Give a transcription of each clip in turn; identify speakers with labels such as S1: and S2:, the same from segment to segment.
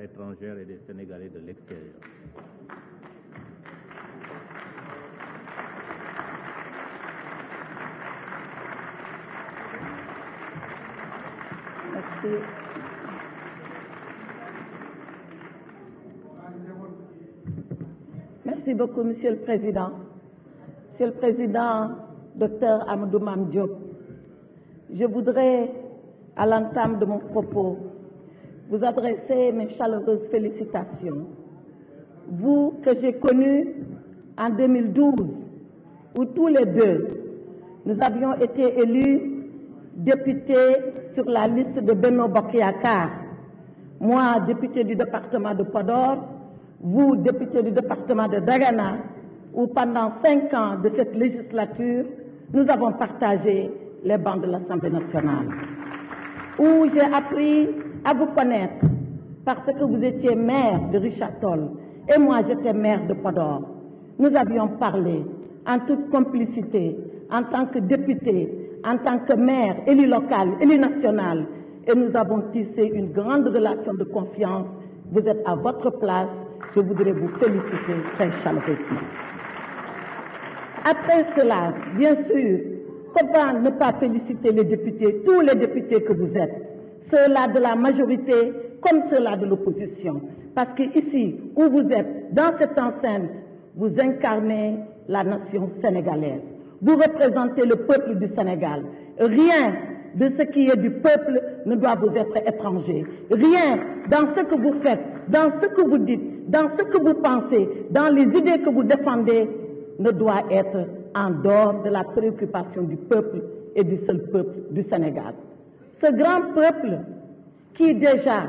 S1: étrangères et des Sénégalais de l'extérieur.
S2: Merci. Merci beaucoup, Monsieur le Président. Monsieur le Président, Dr Amadou Mame Diop, je voudrais, à l'entame de mon propos, vous adresser mes chaleureuses félicitations. Vous que j'ai connu en 2012, où tous les deux, nous avions été élus députés sur la liste de Benno Bokk Yakaar. Moi, député du département de Podor, vous, député du département de Dagana, où pendant 5 ans de cette législature, nous avons partagé les bancs de l'Assemblée nationale, où j'ai appris à vous connaître parce que vous étiez maire de Richard Toll et moi j'étais maire de Podor. Nous avions parlé en toute complicité, en tant que député, en tant que maire, élu local, élu national, et nous avons tissé une grande relation de confiance. Vous êtes à votre place, je voudrais vous féliciter très chaleureusement. Après cela, bien sûr, comment ne pas féliciter les députés, tous les députés que vous êtes, ceux-là de la majorité comme ceux-là de l'opposition. Parce que ici, où vous êtes, dans cette enceinte, vous incarnez la nation sénégalaise. Vous représentez le peuple du Sénégal. Rien de ce qui est du peuple ne doit vous être étranger. Rien dans ce que vous faites, dans ce que vous dites, dans ce que vous pensez, dans les idées que vous défendez, ne doit être en dehors de la préoccupation du peuple et du seul peuple du Sénégal. Ce grand peuple qui déjà,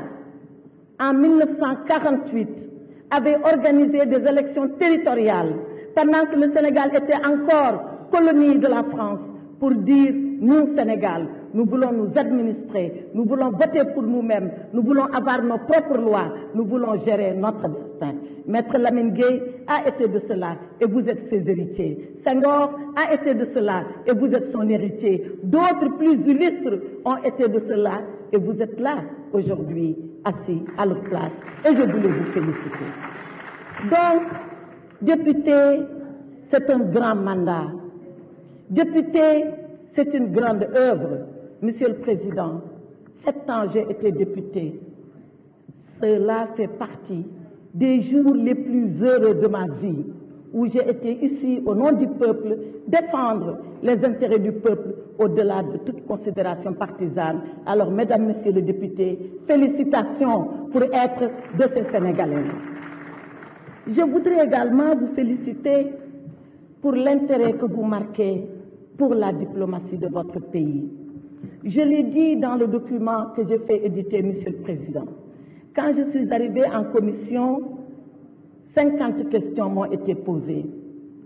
S2: en 1948, avait organisé des élections territoriales pendant que le Sénégal était encore colonie de la France pour dire, nous, Sénégal, nous voulons nous administrer, nous voulons voter pour nous-mêmes, nous voulons avoir nos propres lois, nous voulons gérer notre destin. Maître Lamine Gueye a été de cela et vous êtes ses héritiers. Senghor a été de cela et vous êtes son héritier. D'autres plus illustres ont été de cela et vous êtes là aujourd'hui, assis à leur place. Et je voulais vous féliciter. Donc, député, c'est un grand mandat. Député, c'est une grande œuvre. Monsieur le Président, 7 ans j'ai été député. Cela fait partie des jours les plus heureux de ma vie, où j'ai été ici, au nom du peuple, défendre les intérêts du peuple au-delà de toute considération partisane. Alors, Mesdames, Messieurs les députés, félicitations pour être de ces Sénégalais. Je voudrais également vous féliciter pour l'intérêt que vous marquez pour la diplomatie de votre pays. Je l'ai dit dans le document que j'ai fait éditer, Monsieur le Président. Quand je suis arrivée en commission, 50 questions m'ont été posées.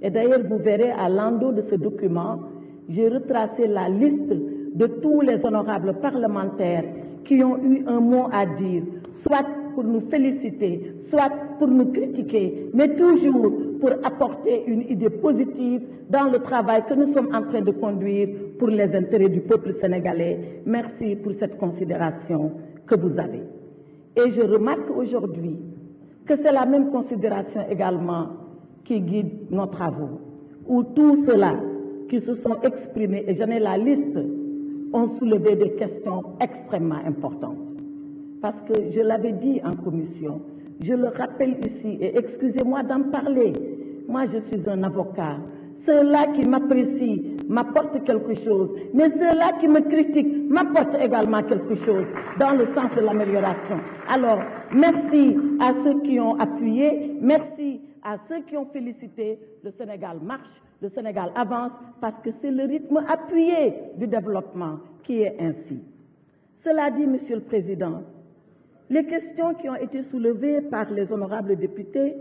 S2: Et d'ailleurs, vous verrez à l'endos de ce document, j'ai retracé la liste de tous les honorables parlementaires qui ont eu un mot à dire, soit pour nous féliciter, soit pour nous critiquer, mais toujours pour apporter une idée positive dans le travail que nous sommes en train de conduire pour les intérêts du peuple sénégalais. Merci pour cette considération que vous avez. Et je remarque aujourd'hui que c'est la même considération également qui guide nos travaux, où tous ceux-là qui se sont exprimés, et j'en ai la liste, ont soulevé des questions extrêmement importantes. Parce que je l'avais dit en commission, je le rappelle ici, et excusez-moi d'en parler, moi je suis un avocat. Ceux-là qui m'apprécient m'apportent quelque chose, mais ceux-là qui me critiquent m'apportent également quelque chose dans le sens de l'amélioration. Alors, merci à ceux qui ont appuyé, merci à ceux qui ont félicité. Le Sénégal marche, le Sénégal avance, parce que c'est le rythme appuyé du développement qui est ainsi. Cela dit, Monsieur le Président, les questions qui ont été soulevées par les honorables députés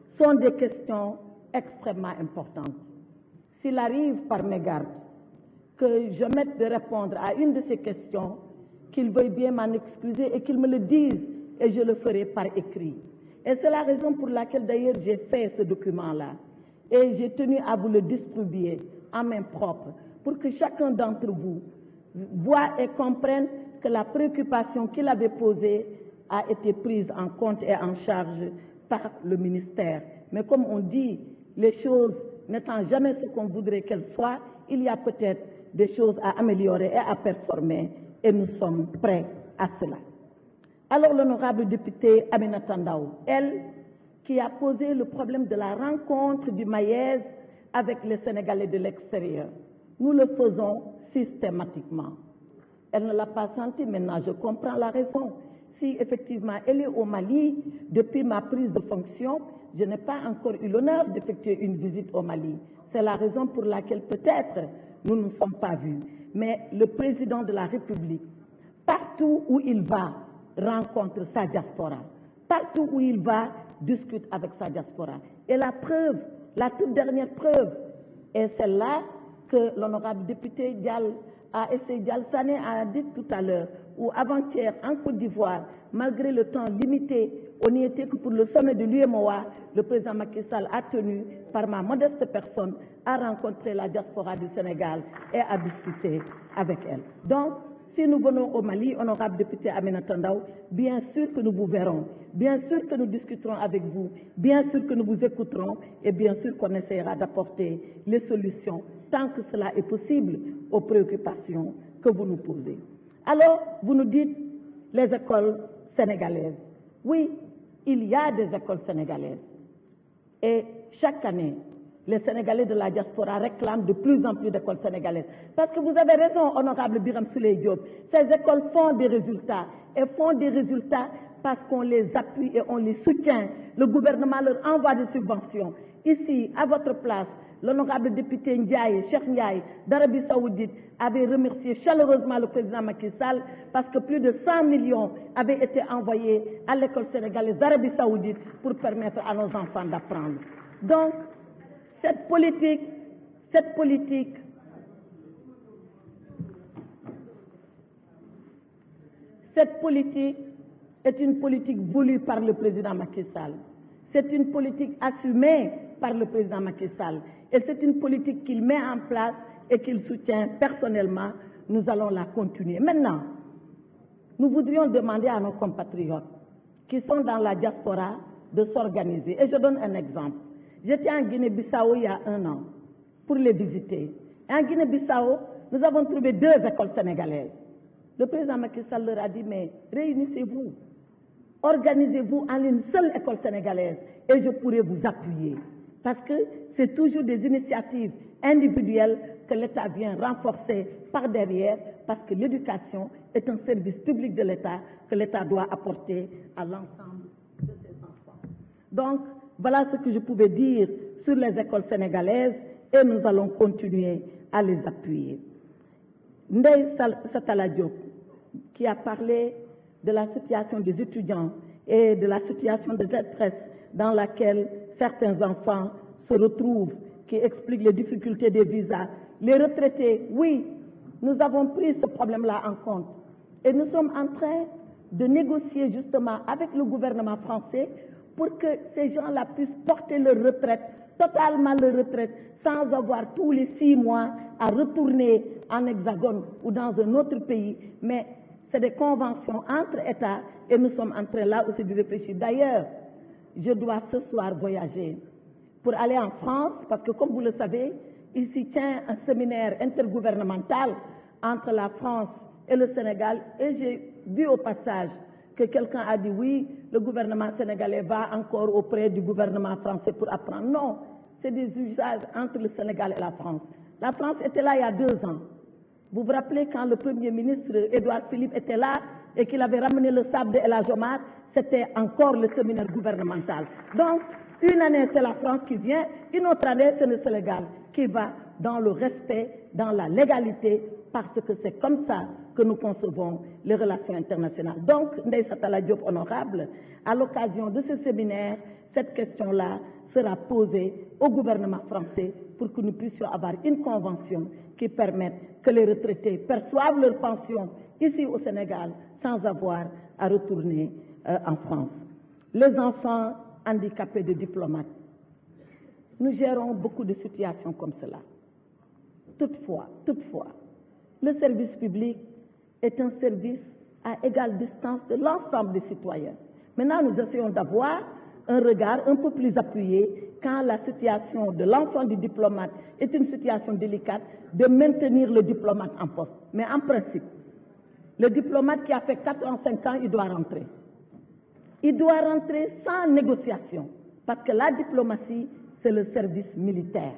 S2: sont des questions extrêmement importantes. S'il arrive par mégarde que je mette de répondre à une de ces questions, qu'ils veuillent bien m'en excuser et qu'ils me le disent, et je le ferai par écrit. Et c'est la raison pour laquelle d'ailleurs j'ai fait ce document-là. Et j'ai tenu à vous le distribuer en main propre pour que chacun d'entre vous voit et comprenne que la préoccupation qu'il avait posée a été prise en compte et en charge par le ministère. Mais comme on dit, les choses n'étant jamais ce qu'on voudrait qu'elles soient, il y a peut-être des choses à améliorer et à performer, et nous sommes prêts à cela. Alors l'honorable députée Aminata Ndao, elle, qui a posé le problème de la rencontre du Maïs avec les Sénégalais de l'extérieur, nous le faisons systématiquement. Elle ne l'a pas senti, maintenant je comprends la raison. Si effectivement elle est au Mali, depuis ma prise de fonction, je n'ai pas encore eu l'honneur d'effectuer une visite au Mali. C'est la raison pour laquelle peut-être nous ne nous sommes pas vus. Mais le président de la République, partout où il va, rencontre sa diaspora. Partout où il va, discute avec sa diaspora. Et la preuve, la toute dernière preuve, est celle-là que l'honorable député Dial Sané a dit tout à l'heure, ou avant-hier en Côte d'Ivoire, malgré le temps limité, on n'y était que pour le sommet de l'UMOA, le président Macky Sall a tenu, par ma modeste personne, à rencontrer la diaspora du Sénégal et à discuter avec elle. Donc, si nous venons au Mali, honorable député Aminata Ndao, bien sûr que nous vous verrons, bien sûr que nous discuterons avec vous, bien sûr que nous vous écouterons et bien sûr qu'on essaiera d'apporter les solutions, tant que cela est possible, aux préoccupations que vous nous posez. Alors, vous nous dites les écoles sénégalaises. Oui, il y a des écoles sénégalaises. Et chaque année, les Sénégalais de la diaspora réclament de plus en plus d'écoles sénégalaises. Parce que vous avez raison, honorable Biram Souleye Diop, ces écoles font des résultats. Et font des résultats parce qu'on les appuie et on les soutient. Le gouvernement leur envoie des subventions. Ici, à votre place, l'honorable député Ndiaye, Cheikh Ndiaye, d'Arabie Saoudite, avait remercié chaleureusement le président Macky Sall parce que plus de 100 millions avaient été envoyés à l'école sénégalaise d'Arabie Saoudite pour permettre à nos enfants d'apprendre. Donc, cette politique est une politique voulue par le président Macky Sall. C'est une politique assumée par le président Macky Sall. Et c'est une politique qu'il met en place et qu'il soutient personnellement. Nous allons la continuer. Maintenant, nous voudrions demander à nos compatriotes qui sont dans la diaspora de s'organiser. Et je donne un exemple. J'étais en Guinée-Bissau il y a 1 an pour les visiter. Et en Guinée-Bissau, nous avons trouvé 2 écoles sénégalaises. Le président Macky Sall leur a dit, mais réunissez-vous, organisez-vous en une seule école sénégalaise et je pourrai vous appuyer. Parce que c'est toujours des initiatives individuelles que l'État vient renforcer par derrière, parce que l'éducation est un service public de l'État que l'État doit apporter à l'ensemble de ses enfants. Donc, voilà ce que je pouvais dire sur les écoles sénégalaises et nous allons continuer à les appuyer. Ndeye Satala Diop, qui a parlé de la situation des étudiants et de la situation de détresse dans laquelle certains enfants se retrouvent, qui explique les difficultés des visas. Les retraités, oui, nous avons pris ce problème-là en compte. Et nous sommes en train de négocier justement avec le gouvernement français pour que ces gens-là puissent porter leur retraite, totalement leur retraite, sans avoir tous les 6 mois à retourner en Hexagone ou dans un autre pays. Mais c'est des conventions entre États et nous sommes en train là aussi de réfléchir. D'ailleurs, je dois ce soir voyager pour aller en France parce que, comme vous le savez, il s'y tient un séminaire intergouvernemental entre la France et le Sénégal. Et j'ai vu au passage que quelqu'un a dit oui, le gouvernement sénégalais va encore auprès du gouvernement français pour apprendre. Non, c'est des usages entre le Sénégal et la France. La France était là il y a 2 ans. Vous vous rappelez quand le Premier ministre Édouard Philippe était là et qu'il avait ramené le sable de El Hadj Omar, c'était encore le séminaire gouvernemental. Donc, une année, c'est la France qui vient, une autre année, c'est le Sénégal qui va dans le respect, dans la légalité, parce que c'est comme ça que nous concevons les relations internationales. Donc, Ndeye Satala Diop, honorable, à l'occasion de ce séminaire, cette question-là sera posée au gouvernement français pour que nous puissions avoir une convention qui permette que les retraités perçoivent leur pension ici au Sénégal sans avoir à retourner en France. Les enfants handicapés de diplomates, nous gérons beaucoup de situations comme cela. Toutefois, le service public est un service à égale distance de l'ensemble des citoyens. Maintenant, nous essayons d'avoir un regard un peu plus appuyé quand la situation de l'enfant du diplomate est une situation délicate, de maintenir le diplomate en poste. Mais en principe, le diplomate qui a fait 4 ans, 5 ans, il doit rentrer. Il doit rentrer sans négociation, parce que la diplomatie, c'est le service militaire.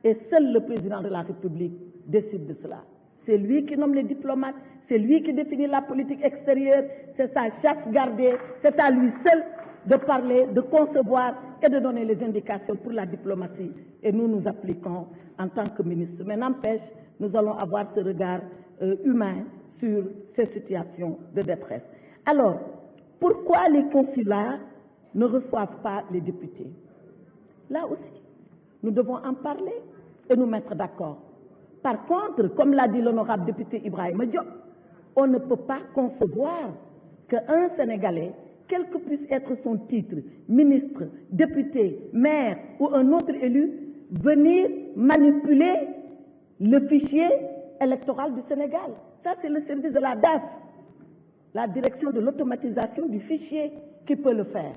S2: Et seul le président de la République décide de cela. C'est lui qui nomme les diplomates, c'est lui qui définit la politique extérieure, c'est sa chasse gardée, c'est à lui seul de parler, de concevoir et de donner les indications pour la diplomatie. Et nous nous appliquons en tant que ministre. Mais n'empêche, nous allons avoir ce regard humain sur ces situations de détresse. Alors, pourquoi les consulats ne reçoivent pas les députés? Là aussi, nous devons en parler et nous mettre d'accord. Par contre, comme l'a dit l'honorable député Ibrahima Diop, on ne peut pas concevoir qu'un Sénégalais, quel que puisse être son titre, ministre, député, maire ou un autre élu, venir manipuler le fichier électoral du Sénégal. Ça, c'est le service de la DAF, la direction de l'automatisation du fichier, qui peut le faire.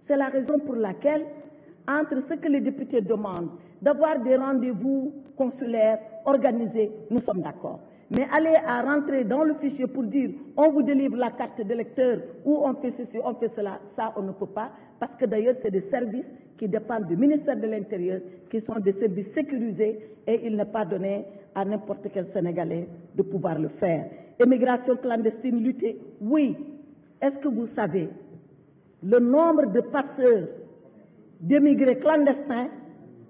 S2: C'est la raison pour laquelle, entre ce que les députés demandent, d'avoir des rendez-vous consulaires organisés, nous sommes d'accord. Mais aller à rentrer dans le fichier pour dire on vous délivre la carte d'électeur ou on fait ceci, on fait cela, ça on ne peut pas, parce que d'ailleurs c'est des services qui dépendent du ministère de l'Intérieur, qui sont des services sécurisés et il n'est pas donné à n'importe quel Sénégalais de pouvoir le faire. Immigration clandestine, lutter, oui. Est-ce que vous savez le nombre de passeurs d'émigrés clandestins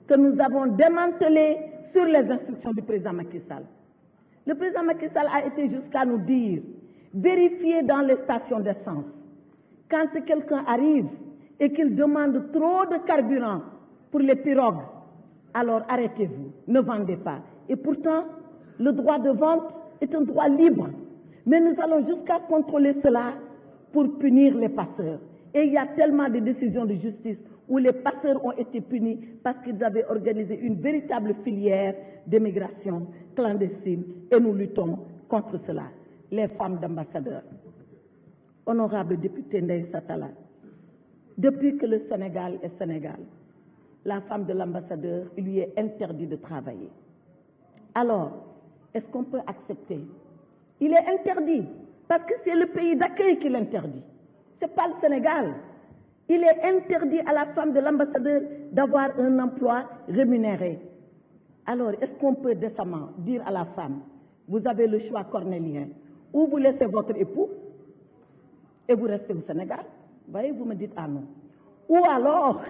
S2: que nous avons démantelés sur les instructions du président Macky Sall? Le président Macky Sall a été jusqu'à nous dire, vérifiez dans les stations d'essence. Quand quelqu'un arrive et qu'il demande trop de carburant pour les pirogues, alors arrêtez-vous, ne vendez pas. Et pourtant, le droit de vente est un droit libre. Mais nous allons jusqu'à contrôler cela pour punir les passeurs. Et il y a tellement de décisions de justice où les passeurs ont été punis parce qu'ils avaient organisé une véritable filière d'immigration clandestine et nous luttons contre cela. Les femmes d'ambassadeurs. Honorable député Ndeye Satala, depuis que le Sénégal est Sénégal, la femme de l'ambassadeur, il lui est interdit de travailler. Alors, est-ce qu'on peut accepter? Il est interdit parce que c'est le pays d'accueil qui l'interdit. Ce n'est pas le Sénégal. Il est interdit à la femme de l'ambassadeur d'avoir un emploi rémunéré. Alors, est-ce qu'on peut décemment dire à la femme, vous avez le choix cornélien, ou vous laissez votre époux et vous restez au Sénégal? Vous voyez, vous me dites ah non. Ou alors,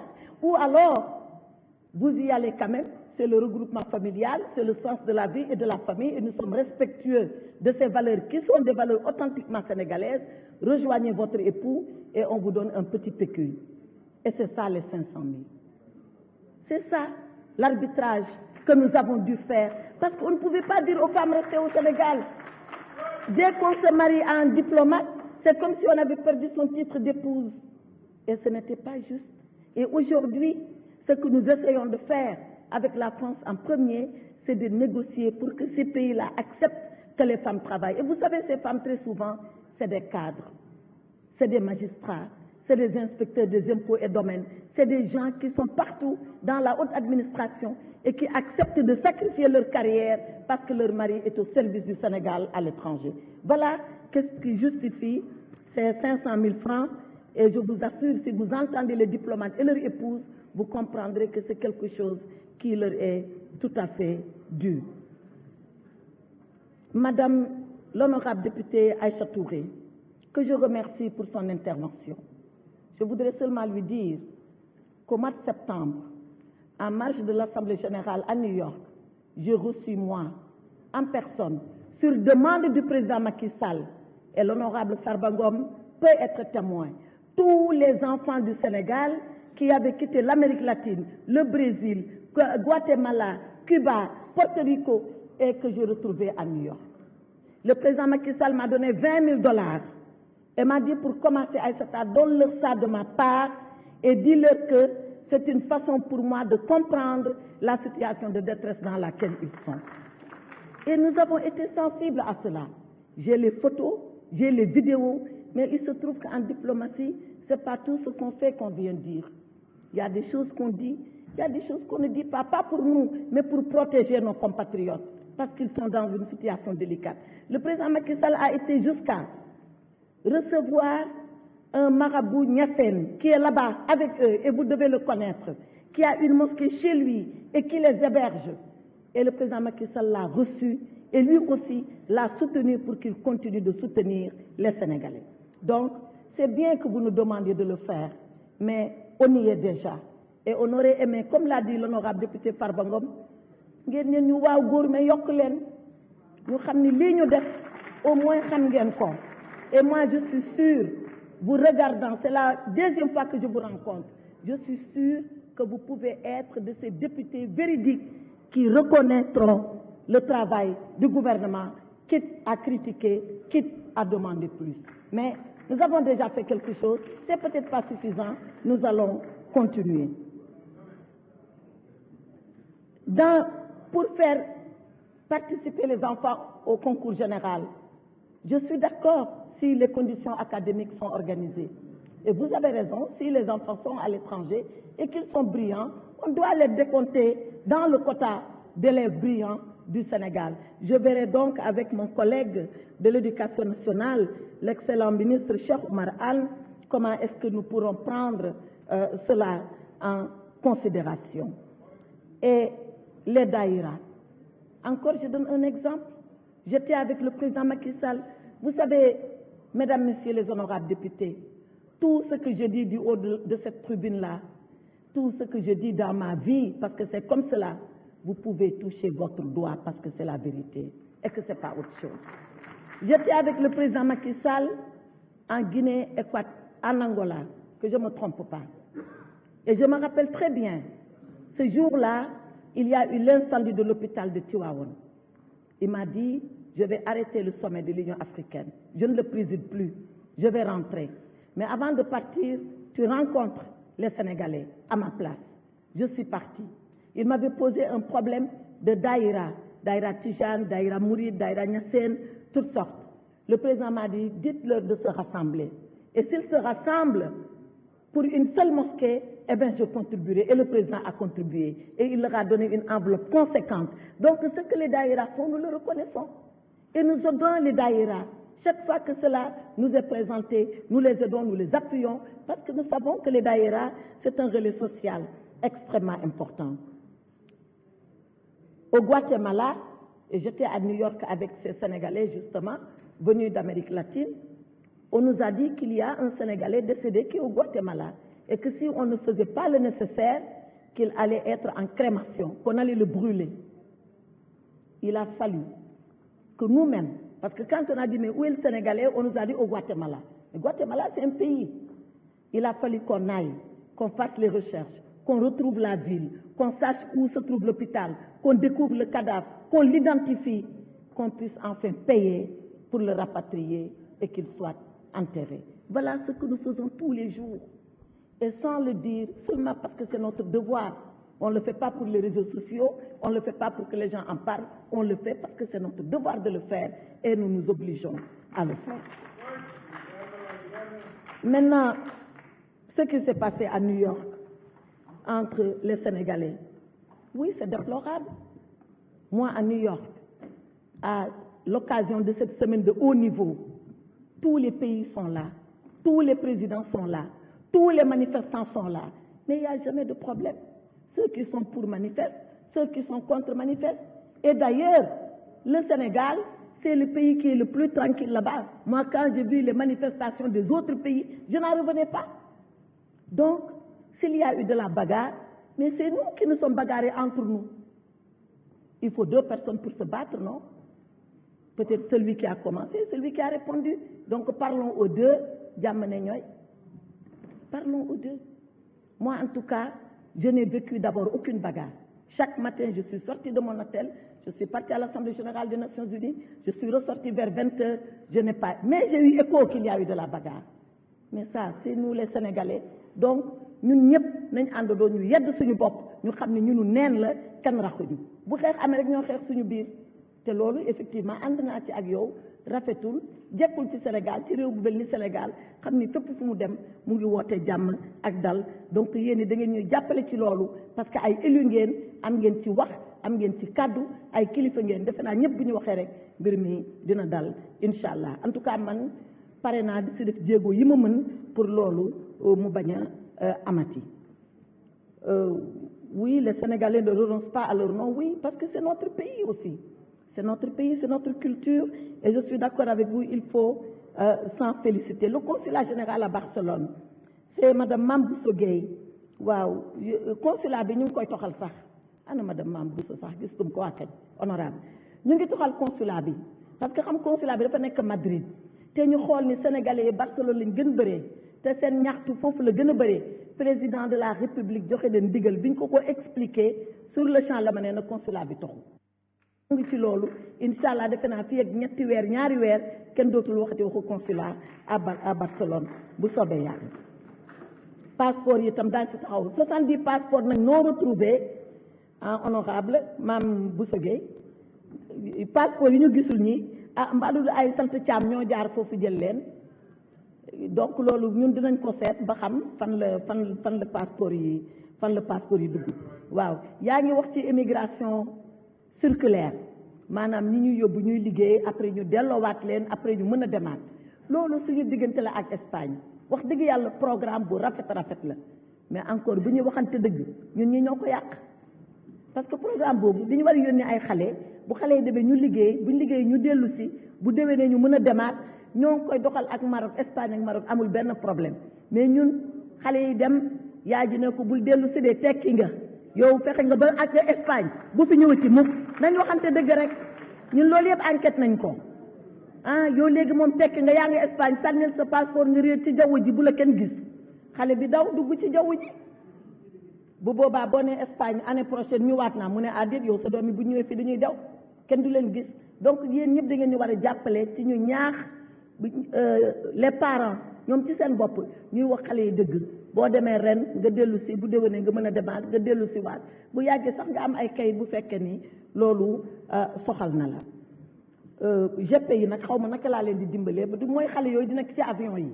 S2: vous y allez quand même, c'est le regroupement familial, c'est le sens de la vie et de la famille, et nous sommes respectueux de ces valeurs qui sont des valeurs authentiquement sénégalaises. Rejoignez votre époux et on vous donne un petit pécule. Et c'est ça les 500 000. C'est ça l'arbitrage que nous avons dû faire. Parce qu'on ne pouvait pas dire aux femmes restez au Sénégal. Dès qu'on se marie à un diplomate, c'est comme si on avait perdu son titre d'épouse. Et ce n'était pas juste. Et aujourd'hui, ce que nous essayons de faire avec la France en premier, c'est de négocier pour que ces pays-là acceptent que les femmes travaillent. Et vous savez, ces femmes, très souvent, c'est des cadres, c'est des magistrats, c'est des inspecteurs des impôts et domaines, c'est des gens qui sont partout dans la haute administration et qui acceptent de sacrifier leur carrière parce que leur mari est au service du Sénégal à l'étranger. Voilà ce qui justifie ces 500 000 francs. Et je vous assure, si vous entendez les diplomates et leurs épouses, vous comprendrez que c'est quelque chose qui leur est tout à fait dû. Madame l'honorable députée Aïcha Touré, que je remercie pour son intervention. Je voudrais seulement lui dire qu'au mois de septembre, en marge de l'Assemblée générale à New York, j'ai reçu, moi, en personne, sur demande du président Macky Sall, et l'honorable Farba Ngom peut être témoin, tous les enfants du Sénégal qui avaient quitté l'Amérique latine, le Brésil, Guatemala, Cuba, Porto Rico, et que j'ai retrouvés à New York. Le président Macky Sall m'a donné $20 000 et m'a dit pour commencer Aïssata, donne-leur ça de ma part et dis-leur que c'est une façon pour moi de comprendre la situation de détresse dans laquelle ils sont. Et nous avons été sensibles à cela. J'ai les photos j'ai les vidéos, mais il se trouve qu'en diplomatie, c'est pas tout ce qu'on fait qu'on vient dire. Il y a des choses qu'on dit, il y a des choses qu'on ne dit pas pour nous, mais pour protéger nos compatriotes, parce qu'ils sont dans une situation délicate. Le président Macky Sall a été jusqu'à recevoir un marabout Niassène qui est là-bas avec eux, et vous devez le connaître, qui a une mosquée chez lui et qui les héberge. Et le président Macky Sall l'a reçu et lui aussi l'a soutenu pour qu'il continue de soutenir les Sénégalais. Donc, c'est bien que vous nous demandiez de le faire, mais on y est déjà. Et on aurait aimé, comme l'a dit l'honorable député Farba Ngom, ngeen ñu waaw góor mais yokk leen ñu xam ni lii ñu def au moins xam ngeen ko. Et moi, je suis sûre, vous regardant, c'est la deuxième fois que je vous rencontre, je suis sûre que vous pouvez être de ces députés véridiques qui reconnaîtront le travail du gouvernement, quitte à critiquer, quitte à demander plus. Mais nous avons déjà fait quelque chose, c'est peut-être pas suffisant, nous allons continuer. Pour faire participer les enfants au concours général, je suis d'accord si les conditions académiques sont organisées. Et vous avez raison, si les enfants sont à l'étranger et qu'ils sont brillants, on doit les décompter dans le quota d'élèves brillants du Sénégal. Je verrai donc avec mon collègue de l'Éducation nationale, l'excellent ministre Cheikh Oumar Anne, comment est-ce que nous pourrons prendre cela en considération. Et les daïras. Encore, je donne un exemple. J'étais avec le président Macky Sall. Vous savez, mesdames, messieurs les honorables députés, tout ce que je dis du haut de cette tribune-là, tout ce que je dis dans ma vie, parce que c'est comme cela, vous pouvez toucher votre doigt parce que c'est la vérité et que ce n'est pas autre chose. J'étais avec le président Macky Sall en Guinée, en Angola, que je ne me trompe pas. Et je me rappelle très bien, ce jour-là, il y a eu l'incendie de l'hôpital de Tivaouane. Il m'a dit, je vais arrêter le sommet de l'Union africaine. Je ne le préside plus. Je vais rentrer. Mais avant de partir, tu rencontres les Sénégalais à ma place. Je suis partie. Il m'avait posé un problème de daïra. Daïra Tijane, daïra Mouride, daïra Niassène, toutes sortes. Le président m'a dit, dites-leur de se rassembler. Et s'ils se rassemblent pour une seule mosquée, eh bien, je contribuerai. Et le président a contribué. Et il leur a donné une enveloppe conséquente. Donc, ce que les daïras font, nous le reconnaissons. Et nous aidons les daïras. Chaque fois que cela nous est présenté, nous les aidons, nous les appuyons, parce que nous savons que les daïras, c'est un relais social extrêmement important. Au Guatemala, et j'étais à New York avec ces Sénégalais, justement, venus d'Amérique latine, on nous a dit qu'il y a un Sénégalais décédé qui est au Guatemala, et que si on ne faisait pas le nécessaire, qu'il allait être en crémation, qu'on allait le brûler. Il a fallu que nous-mêmes, parce que quand on a dit, mais où est le Sénégalais, on nous a dit au Guatemala. Le Guatemala, c'est un pays. Il a fallu qu'on aille, qu'on fasse les recherches, qu'on retrouve la ville, qu'on sache où se trouve l'hôpital, qu'on découvre le cadavre, qu'on l'identifie, qu'on puisse enfin payer pour le rapatrier et qu'il soit enterré. Voilà ce que nous faisons tous les jours. Et sans le dire, seulement parce que c'est notre devoir. On ne le fait pas pour les réseaux sociaux, on ne le fait pas pour que les gens en parlent, on le fait parce que c'est notre devoir de le faire et nous nous obligeons à le faire. Maintenant, ce qui s'est passé à New York entre les Sénégalais, oui, c'est déplorable. Moi, à New York, à l'occasion de cette semaine de haut niveau, tous les pays sont là, tous les présidents sont là, tous les manifestants sont là, mais il n'y a jamais de problème. Ceux qui sont pour manifestent, ceux qui sont contre manifestent. Et d'ailleurs, le Sénégal, c'est le pays qui est le plus tranquille là-bas. Moi, quand j'ai vu les manifestations des autres pays, je n'en revenais pas. Donc, s'il y a eu de la bagarre, mais c'est nous qui nous sommes bagarrés entre nous. Il faut deux personnes pour se battre, non? Peut-être celui qui a commencé, celui qui a répondu. Donc, parlons aux deux. Parlons aux deux. Moi, en tout cas, je n'ai vécu d'abord aucune bagarre. Chaque matin, je suis sortie de mon hôtel, je suis partie à l'Assemblée générale des Nations Unies, je suis ressortie vers 20h, je n'ai pas... Mais j'ai eu écho qu'il y a eu de la bagarre. Mais ça, c'est nous les Sénégalais. Donc, nous ñëpp nañ àndandoo ñu yedd suñu bopp ñu xam ne ñunu neen la kenn raxuñu bu xeex amee rek ñoo xeex suñu biir te loolu effectivement ànd naa ci ak yow rafetul jekkul ci Sénégal ci réew bu mel ni Sénégal xam ni fépp fu mu dem mu ngi woote jàmm ak dal donc yéen da ngeen ñuy jàppale ci loolu parce que ay élu ngeen am ngeen ci wax am ngeen ci kàddu ay kilifa ngeen defe naa ñëpp bu ñu waxee rek mbir mi dina dal incha allah en tout cas man pare naa di si def jéego yi ma mën pour loolu mu bañ a amati. Oui, les Sénégalais ne renoncent pas à leur nom, oui, parce que c'est notre pays aussi. C'est notre pays, c'est notre culture, et je suis d'accord avec vous, il faut s'en féliciter. Le consulat général à Barcelone, c'est Madame Mambousso Gueye. Waaw, consulat bi ñu ngi koy toxal sax. Ana Madame Mambousso sax gistum ko akañ honorable. Ñu ngi toxal consulat bi parce que xam consulat bi dafa nekk Madrid. Te ñu xool ni Sénégalais yi Barcelone lañ gën bëree te seen ñaxtu foofu la gën a bëree. Président de la République joxe leen digal bi ñu ko expliqué sur le champ la ma nee na consulat bi toxu mu ngi ci loolu incha allah defe naa fii ak ñaari weer kenn dootul waxati waxu consulat à Barcelone bu soobee yàlla. Passeport yi itam daal si taxaw 70 passeports nag non retrouvés en honorable Mame Bousso Gueye passeport yi ñu gisul ñi mbaadu ay sant Thiam ñoo jaar foofu jël leen. Donc loolu ñun dinañ ko seet ba xam fan la passeport yi dugg waaw yaa ngi wax ci immigration circulaire maanaam ñi ñuy yóbbu ñuy liggéey après ñu delloowaat leen après ñu mën a demaat loolu suñu diggante la ak Espagne wax dëgg yàlla programme bu rafet la mais encore bu ñu waxante dëgg ñun ñi ñoo ko yàq parce que programme boobu dañu war a yónnee ay xale bu xale yi demee ñu liggéey buñ liggéey ñu dellu si bu déwénee ñu mën a demaat ñoo ngi koy doxal ak Maroc Espagne ak Maroc amul benn problème mais ñun xale yi dem yaa ji ne ko bul dellu si dee tekki nga yow fexe nga ba ak Espagne bu fi ñëwati mukk nañ waxante dëgg rek ñun loolu yëpp enquête nañ ko yow léegi moom tekki nga yaa ngi Espagne sànnil sa passeport nga réer ci jaww ji bu la kenn gis xale bi daw dugg ci jaww ji bu boobaa boo nee Espagne année prochaine ñëwaat naa mu ne déet yow sa doom yi bu ñëwee fii dañuy daw kenn du leen gis donc yéen ñëpp da ngeen ñu war a jàppale ci ñu ñaax les parents ñoom ci seen bopp ñuy wax xale yi dëgg boo demee ren nga dellu si bu déwénee nga mën a demaat nga dellu si waat bu yàggee sax nga am ay kayit bu fekkee ni loolu soxal na la GP yi nag xaw ma naka laa leen di dimbalee ba du mooy xale yooyu di nekk ci avion yi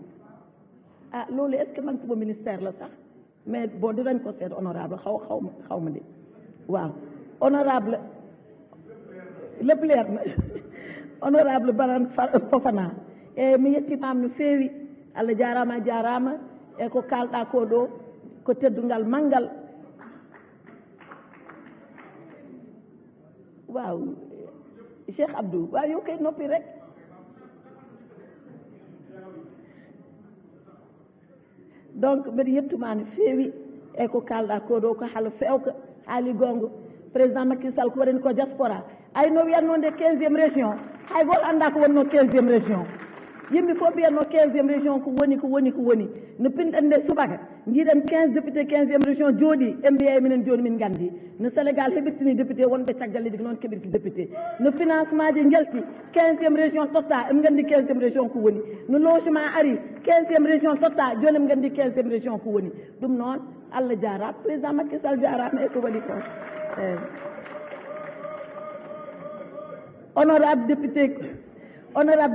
S2: loolu est-ce que man sama ministère la sax mais bon dinañ ko seet honorable xaw ma de waaw honorable lépp leer na honorable Baran Fofana e mi yettimama no feewi Allah jarama e ko kalɗa ko ɗo ko teddungal manngal waaw Cheikh Abdou waaw yow kay noppi rek donc mbiɗa yettuma no feewi e ko kalɗa ko ɗo ko haala fewka haali gonga président Macky Sall ko waɗani ko diaspora ay no wiyatno nde 15e région hay goto anda ko wonno 15e région yimɓe fof mbiyatno 15e région ko woni no pinɗen nde subaka jiiɗen 15 député 15e région jooɗi e mbiya minen joni min gandi no Sénégal heɓirtini député wonɓe caggal leydi ko noon keɓirti député no financement ji jalti 15e région totta eɓe gandi 15e région ko woni no logement ari 15e région totta joni eɓe gandi 15e région ko woni ɗum noon Allah jarama président Macky Sall jarama e ko waɗi ko honorable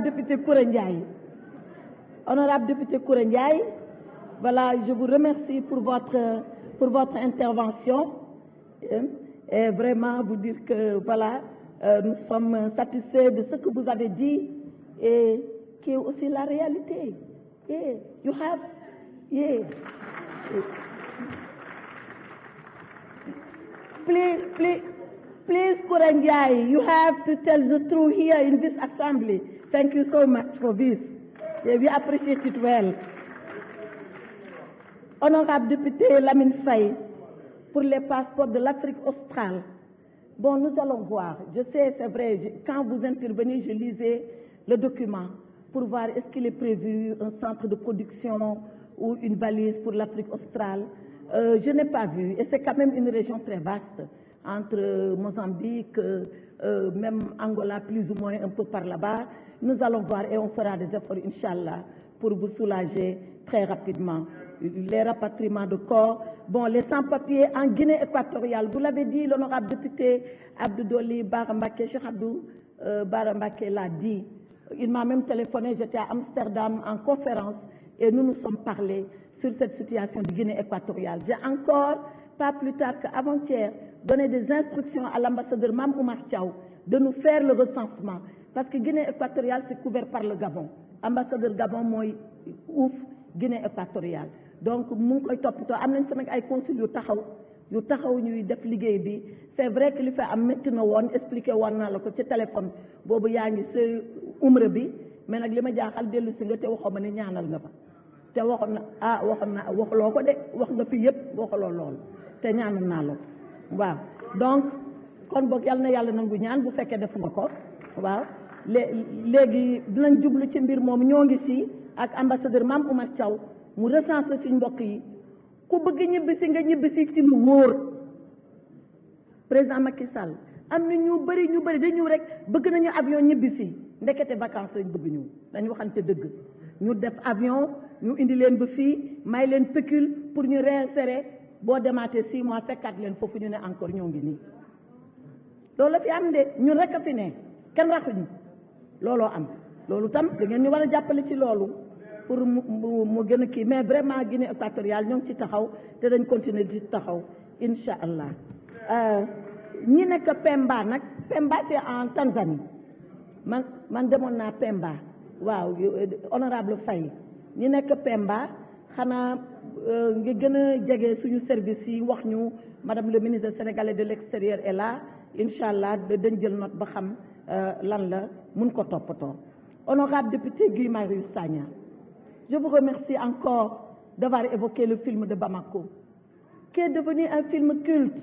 S2: député Koura Ndiaye. Honorable député Koura Ndiaye, voilà, je vous remercie pour votre intervention et vraiment vous dire que voilà, nous sommes satisfaits de ce que vous avez dit et qui est aussi la réalité. Yeah, you have, yeah. Please, Koura Ndiaye, you have to tell the truth here in this assembly. Thank you so much for this. Yeah, we appreciate it well. Honorable député Lamine Faye, pour les passeports de l'Afrique australe. Bon, nous allons voir. Je sais, c'est vrai, quand vous intervenez, je lisais le document pour voir est-ce qu'il est prévu un centre de production ou une valise pour l'Afrique australe. Je n'ai pas vu, et c'est quand même une région très vaste, entre Mozambique, même Angola, plus ou moins un peu par là-bas. Nous allons voir et on fera des efforts, Inch'Allah, pour vous soulager très rapidement. Les rapatriements de corps, bon, les sans-papiers en Guinée équatoriale, vous l'avez dit, l'honorable député Abdou Doli Barambake, Cheikh Abdou Barambake l'a dit, Il m'a même téléphoné, j'étais à Amsterdam en conférence et nous nous sommes parlé sur cette situation de Guinée équatoriale. J'ai encore, pas plus tard qu'avant-hier, donné des instructions à l'ambassadeur Mame Oumar Thiaw de nous faire le recensement. Parce que Guinée équatoriale, c'est couvert par le Gabon. Ambassadeur Gabon, moi, ouf, Guinée équatoriale. Donc, mu ngi koy toppatoo am nañ fa nag ay consul yu taxaw ñuy def liggéey bi. C'est vrai que li fa am métti na woon expliqué woon naa la ko ci téléphone boobu yaa ngi sa umra bi mais nag li ma jaaxal dellu si nga te waxoo ma ne ñaanal nga fa te waxoon na waxuloo ko de wax nga fi yëpp waxuloo loolu te ñaanal naa la ko waaw. Donc kon boog yal na yàlla nangu ñaan bu fekkee def nga ko waaw léegi dinañ jublu ci mbir moom ñoo ngi si ak ambassadeur Mame Oumar Thiaw mu recensé suñ mbokk yi ku bëgg ñibbisi nga ñibbisi ci lu wóor. Président Macky Sall am na ñu bëri dañu rek bëgg nañu avion ñibbisi ndekete vacances lañ bëgg ñu dañu waxante dëgg ñu def avion ñu indi leen ba fii may leen pécule pour ñu réinsérer boo demaatee 6 mois fekkaat leen foofu ñu ne encore ñoo ngi nii loolu la fi am de ñun rek a fi ne kenn raxuñu looloo am loolu tam da ngeen ñu war a jàppale ci loolu pour mu gën a kii mais vraiment Guinée équatoriale ñoo ngi ci taxaw te dañ continuer di taxaw incha allah. ñi nekk Pemba nag Pemba c'est en Tanzanie man demoon naa Pemba waaw honorable Faye ñi nekk Pemba xanaa nga gën a jege suñu service yi wax ñu madame le ministre sénégalais de l'extérieur est là incha allah dañ jël note ba xam lan la mun ko toppatoo. Honorable député Guy Marius Sagna, je vous remercie encore d'avoir évoqué le film de Bamako qui est devenu un film culte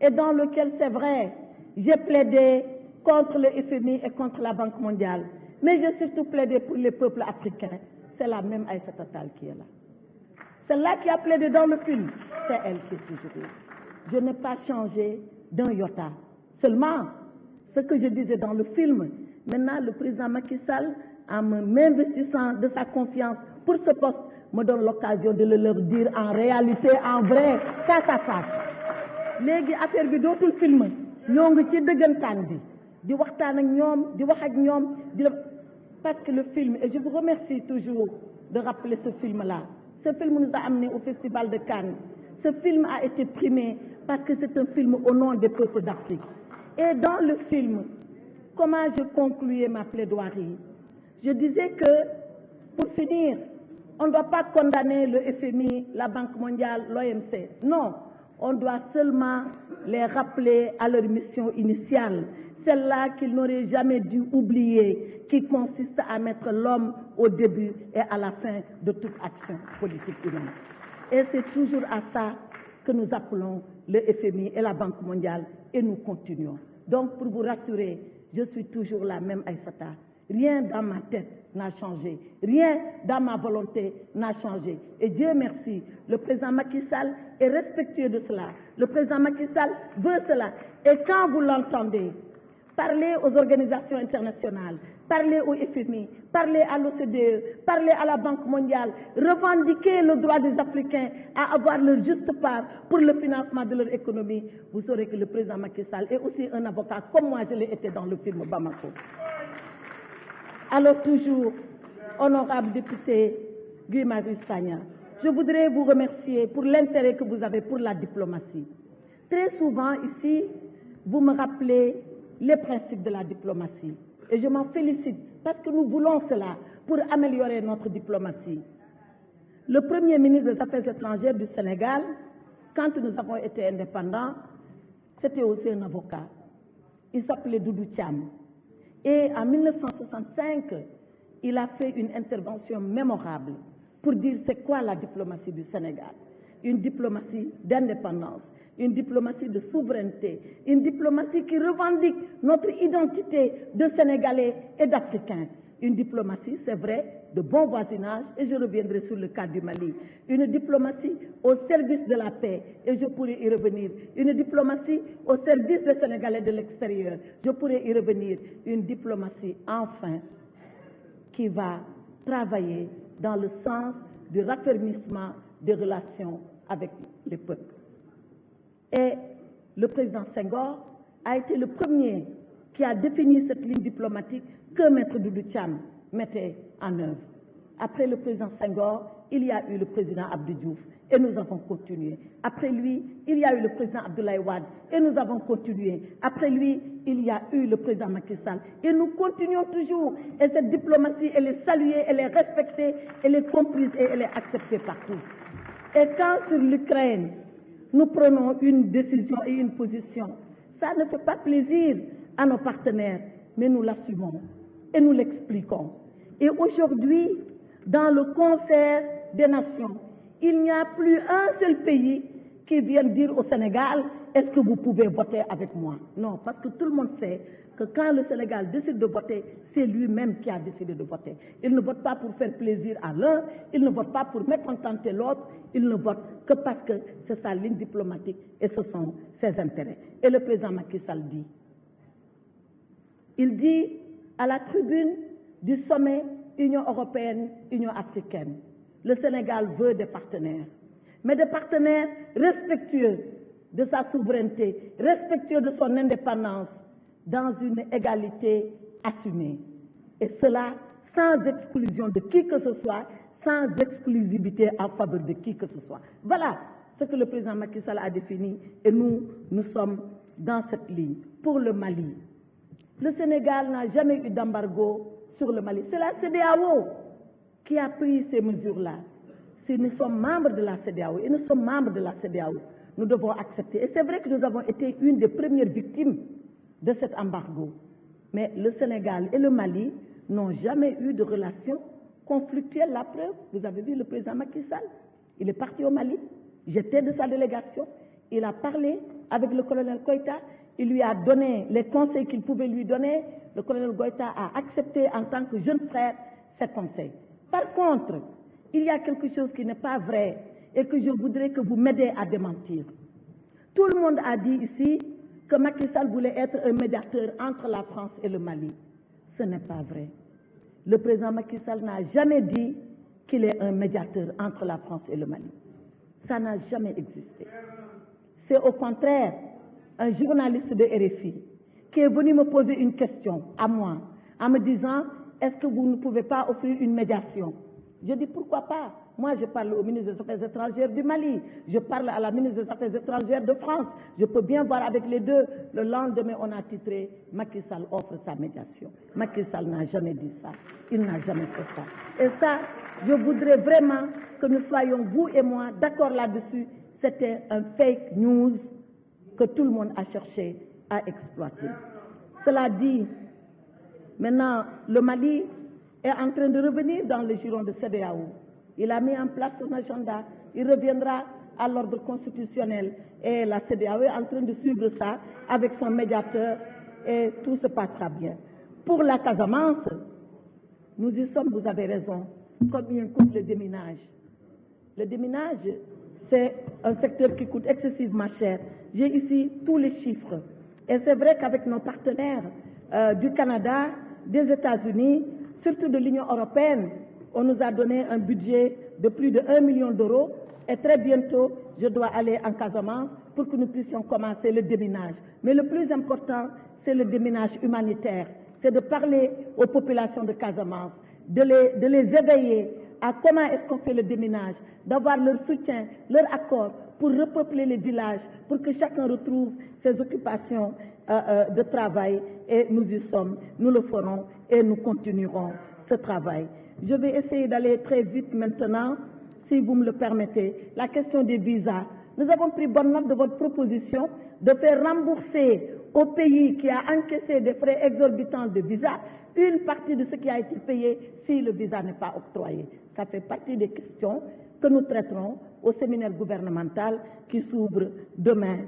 S2: et dans lequel, c'est vrai, j'ai plaidé contre le FMI et contre la Banque mondiale. Mais j'ai surtout plaidé pour les peuples africains. C'est la même Aïssata Tall qui est là. Celle-là qui a plaidé dans le film, c'est elle qui est toujours là. Je n'ai pas changé d'un iota. Seulement, ce que je disais dans le film, maintenant le président Macky Sall, en m'investissant de sa confiance pour ce poste, me donne l'occasion de le leur dire en réalité, en vrai, face à face. léegi affaire bi dootul film ñoo ngi ci dëggantaan bi di waxtaan ak ñoom di wax ak ñoom parce que le film et je vous remercie toujours de rappeler ce film-là. Ce film nous a amenés au Festival de Cannes. Ce film a été primé parce que c'est un film au nom des peuples d'Afrique. Et dans le film, comment je concluais ma plaidoirie? Je disais que, pour finir, on ne doit pas condamner le FMI, la Banque mondiale, l'OMC. Non. On doit seulement les rappeler à leur mission initiale, celle-là qu'ils n'auraient jamais dû oublier, qui consiste à mettre l'homme au début et à la fin de toute action politique humaine. Et c'est toujours à ça que nous appelons le FMI et la Banque mondiale, et nous continuons. Donc, pour vous rassurer, je suis toujours la même Aïssata. Rien dans ma tête n'a changé. Rien dans ma volonté n'a changé. Et Dieu merci, le président Macky Sall est respectueux de cela. Le président Macky Sall veut cela. Et quand vous l'entendez, parler aux organisations internationales, parler au FMI, parler à l'OCDE, parler à la Banque mondiale, revendiquer le droit des Africains à avoir leur juste part pour le financement de leur économie, vous saurez que le président Macky Sall est aussi un avocat, comme moi je l'ai été dans le film Bamako. Alors toujours, honorable député Guy Marius Sagna, je voudrais vous remercier pour l'intérêt que vous avez pour la diplomatie. Très souvent ici, vous me rappelez les principes de la diplomatie. Et je m'en félicite parce que nous voulons cela pour améliorer notre diplomatie. Le premier ministre des Affaires étrangères du Sénégal, quand nous avons été indépendants, c'était aussi un avocat. Il s'appelait Doudou Thiam. Et en 1965, il a fait une intervention mémorable pour dire c'est quoi la diplomatie du Sénégal. Une diplomatie d'indépendance, une diplomatie de souveraineté, une diplomatie qui revendique notre identité de Sénégalais et d'Africains. Une diplomatie, c'est vrai, de bon voisinage, et je reviendrai sur le cas du Mali. Une diplomatie au service de la paix, et je pourrai y revenir. Une diplomatie au service des Sénégalais de l'extérieur, je pourrai y revenir. Une diplomatie, enfin, qui va travailler dans le sens du raffermissement des relations avec les peuples. Et le président Senghor a été le premier qui a défini cette ligne diplomatique que Maître Doudou Thiam mettait en œuvre. Après le président Senghor, il y a eu le président Abdou Diouf et nous avons continué. Après lui, il y a eu le président Abdoulaye Wade et nous avons continué. Après lui, il y a eu le président Macky Sall et nous continuons toujours. Et cette diplomatie, elle est saluée, elle est respectée, elle est comprise et elle est acceptée par tous. Et quand sur l'Ukraine, nous prenons une décision et une position, ça ne fait pas plaisir à nos partenaires, mais nous l'assumons et nous l'expliquons. Et aujourd'hui, dans le concert des nations, il n'y a plus un seul pays qui vienne dire au Sénégal, est-ce que vous pouvez voter avec moi? Non, parce que tout le monde sait que quand le Sénégal décide de voter, c'est lui-même qui a décidé de voter. Il ne vote pas pour faire plaisir à l'un, il ne vote pas pour mécontenter l'autre, il ne vote que parce que c'est sa ligne diplomatique et ce sont ses intérêts. Et le président Macky Sall dit, il dit à la tribune du sommet Union européenne, Union africaine, le Sénégal veut des partenaires, mais des partenaires respectueux de sa souveraineté, respectueux de son indépendance, dans une égalité assumée. Et cela sans exclusion de qui que ce soit, sans exclusivité en faveur de qui que ce soit. Voilà ce que le président Macky Sall a défini et nous sommes dans cette ligne. Pour le Mali, le Sénégal n'a jamais eu d'embargo sur le Mali. C'est la CEDEAO qui a pris ces mesures-là. Si nous sommes membres de la CEDEAO et nous sommes membres de la CEDEAO, nous devons accepter. Et c'est vrai que nous avons été une des premières victimes de cet embargo. Mais le Sénégal et le Mali n'ont jamais eu de relations conflictuelles. La preuve, vous avez vu le président Macky Sall, il est parti au Mali, j'étais de sa délégation, il a parlé avec le colonel Goïta, il lui a donné les conseils qu'il pouvait lui donner. Le colonel Goïta a accepté en tant que jeune frère ces conseils. Par contre, il y a quelque chose qui n'est pas vrai et que je voudrais que vous m'aidiez à démentir. Tout le monde a dit ici que Macky Sall voulait être un médiateur entre la France et le Mali. Ce n'est pas vrai. Le président Macky Sall n'a jamais dit qu'il est un médiateur entre la France et le Mali. Ça n'a jamais existé. C'est au contraire un journaliste de RFI qui est venu me poser une question à moi, en me disant, est-ce que vous ne pouvez pas offrir une médiation? Je dis, pourquoi pas? Moi, je parle au ministre des Affaires étrangères du Mali, je parle à la ministre des Affaires étrangères de France, je peux bien voir avec les deux. Le lendemain, on a titré, Macky Sall offre sa médiation. Macky Sall n'a jamais dit ça, il n'a jamais fait ça. Et ça, je voudrais vraiment que nous soyons, vous et moi, d'accord là-dessus. C'était un fake news que tout le monde a cherché à exploiter. Cela dit, maintenant, le Mali est en train de revenir dans le giron de CEDEAO. Il a mis en place son agenda, il reviendra à l'ordre constitutionnel et la CEDEAO est en train de suivre ça avec son médiateur et tout se passera bien. Pour la Casamance, nous y sommes, vous avez raison. Combien coûte le déminage? Le déminage, c'est un secteur qui coûte excessivement cher. J'ai ici tous les chiffres. Et c'est vrai qu'avec nos partenaires du Canada, des États-Unis, surtout de l'Union européenne, on nous a donné un budget de plus de 1 million d'euros. Et très bientôt, je dois aller en Casamance pour que nous puissions commencer le déminage. Mais le plus important, c'est le déminage humanitaire. C'est de parler aux populations de Casamance, de les éveiller à comment est-ce qu'on fait le déminage, d'avoir leur soutien, leur accord pour repeupler les villages, pour que chacun retrouve ses occupations de travail. Et nous y sommes, nous le ferons et nous continuerons ce travail. Je vais essayer d'aller très vite maintenant, si vous me le permettez. La question des visas. Nous avons pris bonne note de votre proposition de faire rembourser au pays qui a encaissé des frais exorbitants de visa une partie de ce qui a été payé si le visa n'est pas octroyé. Ça fait partie des questions que nous traiterons au séminaire gouvernemental qui s'ouvre demain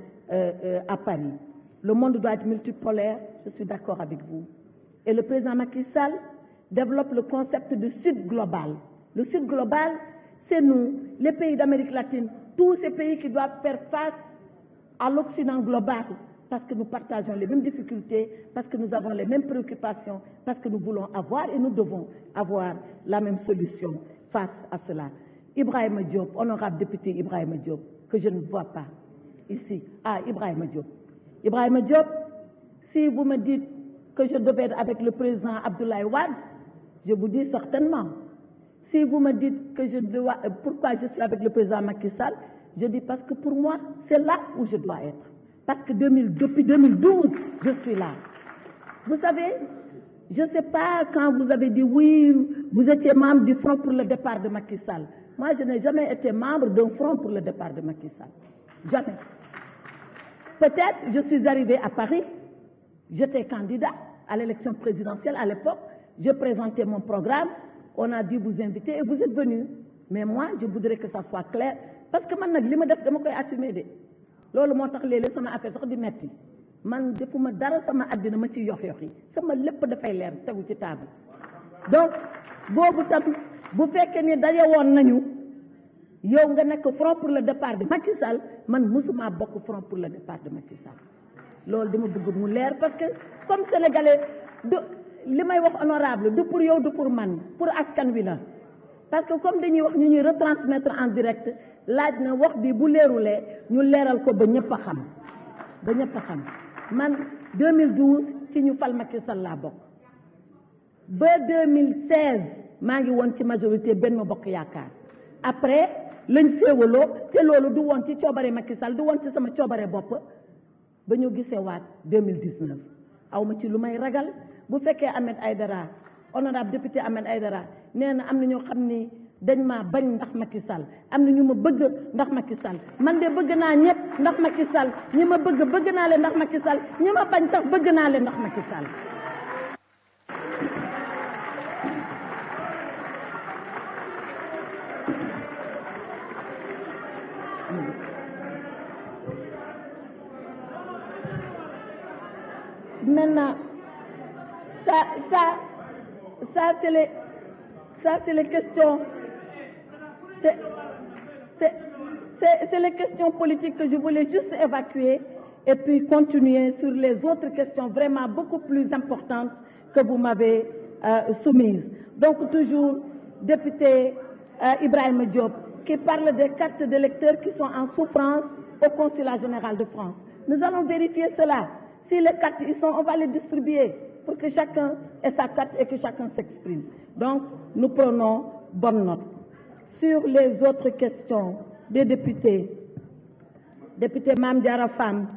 S2: à Paris. Le monde doit être multipolaire, je suis d'accord avec vous. Et le président Macky Sall développe le concept de Sud global. Le Sud global, c'est nous, les pays d'Amérique latine, tous ces pays qui doivent faire face à l'Occident global, parce que nous partageons les mêmes difficultés, parce que nous avons les mêmes préoccupations, parce que nous voulons avoir et nous devons avoir la même solution face à cela. Ibrahima Diop, honorable député Ibrahima Diop, que je ne vois pas ici. Ah, Ibrahima Diop. Ibrahima Diop, si vous me dites que je devais être avec le président Abdoulaye Wade, je vous dis certainement. Si vous me dites que je dois, pourquoi je suis avec le président Macky Sall, je dis parce que pour moi, c'est là où je dois être. Parce que depuis 2012, je suis là. Vous savez, je ne sais pas quand vous avez dit oui, vous étiez membre du Front pour le départ de Macky Sall. Moi, je n'ai jamais été membre d'un Front pour le départ de Macky Sall. Jamais. Peut-être, je suis arrivée à Paris, j'étais candidat à l'élection présidentielle à l'époque, je présentais mon programme, on a dû vous inviter et vous êtes venus. Mais moi, je voudrais que ça soit clair, parce que man nag li ma def dama koy assumer de. Loolu moo tax léeg-léeg sama affaire sax di metti. Man defuma dara sama àddina ma ci yox yi sama lépp dafay leer tegu ci table. Donc boobu tam bu fekkee ni daje woon nañu yow nga nekk front pour le départ de Macky Sall man musuma bokk front pour le départ de Macky Sall. Loolu dama bëgg mu leer parce que comme sénégalais du li may wax honorable du pour yow du pour man pour askan wi la. Parce que comme dañuy wax ñu ñuy retransmettre en direct laaj na wax bi bu leerulee ñu leeral ko ba ñëpp a xam ba ñëpp a xam man 2012 ci ñu fal Macky Sall laa bokk ba 2016 maa ngi woon ci majorité Benno Bokk Yaakaar après lañ féewaloo te loolu du woon ci coobare Macky Sall du woon ci sama coobare bopp ba ñu gisee waat 2019 aw ma ci lu may ragal bu fekkee Ahmed Aïdara honorable député Ahmed Aïdara nee na am na ñoo xam ni dañ maa bañ ndax Macky Sall am na ñu ma bëgg ndax Macky Sall man de bëgg naa ñëpp ndax Macky Sall ñi ma bëgg naa leen ndax Macky Sall ñi ma bañ sax bëgg naa leen ndax Macky Sall. Maintenant, ça c'est les questions, c'est les questions politiques que je voulais juste évacuer et puis continuer sur les autres questions vraiment beaucoup plus importantes que vous m'avez soumises. Donc toujours, député Ibrahima Diop, qui parle des cartes d'électeurs qui sont en souffrance au Consulat général de France. Nous allons vérifier cela. Si les cartes y sont, on va les distribuer pour que chacun ait sa carte et que chacun s'exprime. Donc, nous prenons bonne note. Sur les autres questions des députés, député Mame Diarra Fam,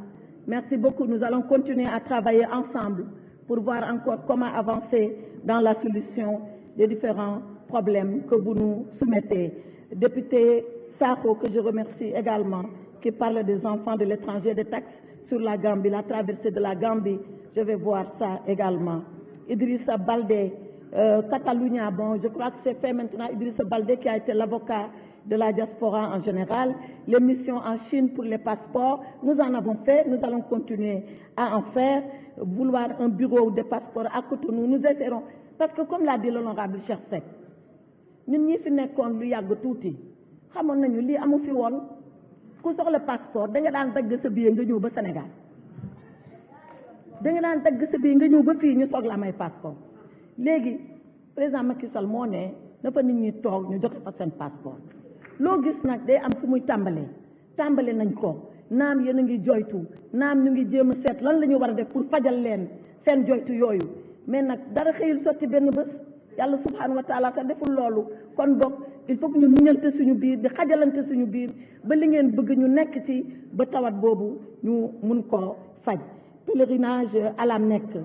S2: merci beaucoup. Nous allons continuer à travailler ensemble pour voir encore comment avancer dans la solution des différents problèmes que vous nous soumettez. Député Sakho, que je remercie également, qui parle des enfants de l'étranger, des taxes sur la Gambie, la traversée de la Gambie, je vais voir ça également. Idrissa Baldé, Catalunya, bon, je crois que c'est fait maintenant. Idrissa Baldé qui a été l'avocat de la diaspora en général. Les missions en Chine pour les passeports, nous en avons fait, nous allons continuer à en faire. Vouloir un bureau de passeports à Cotonou, nous essaierons. Parce que comme l'a dit l'honorable Cheikh Seck, ñun ñi fi nekkoon lu yàgg tuuti xamoon nañu lii amu fi woon ku soxla passeport da nga daan dagg sa billet nga ñëw ba Sénégal da nga daan dagg sa billet nga ñëw ba fii ñu soog la may passeport léegi président Macky Sall moo ne na fa nit ñi toog ñu joxe fa seen passeport loo gis nag day am fu muy tàmbale nañ ko naam yéen a ngi joytu naam ñu ngi jéem a seet lan la ñu war a def pour fajal leen seen joytu yooyu mais nag dara xëyul sotti benn bés yàlla subhanahu wa taala sax deful loolu kon bokk il faut que ñu muñante suñu biir di xajalante suñu biir ba li ngeen bëgg ñu nekk ci ba tawat boobu ñu mun koo faj. Pèlerinage à la Mecque,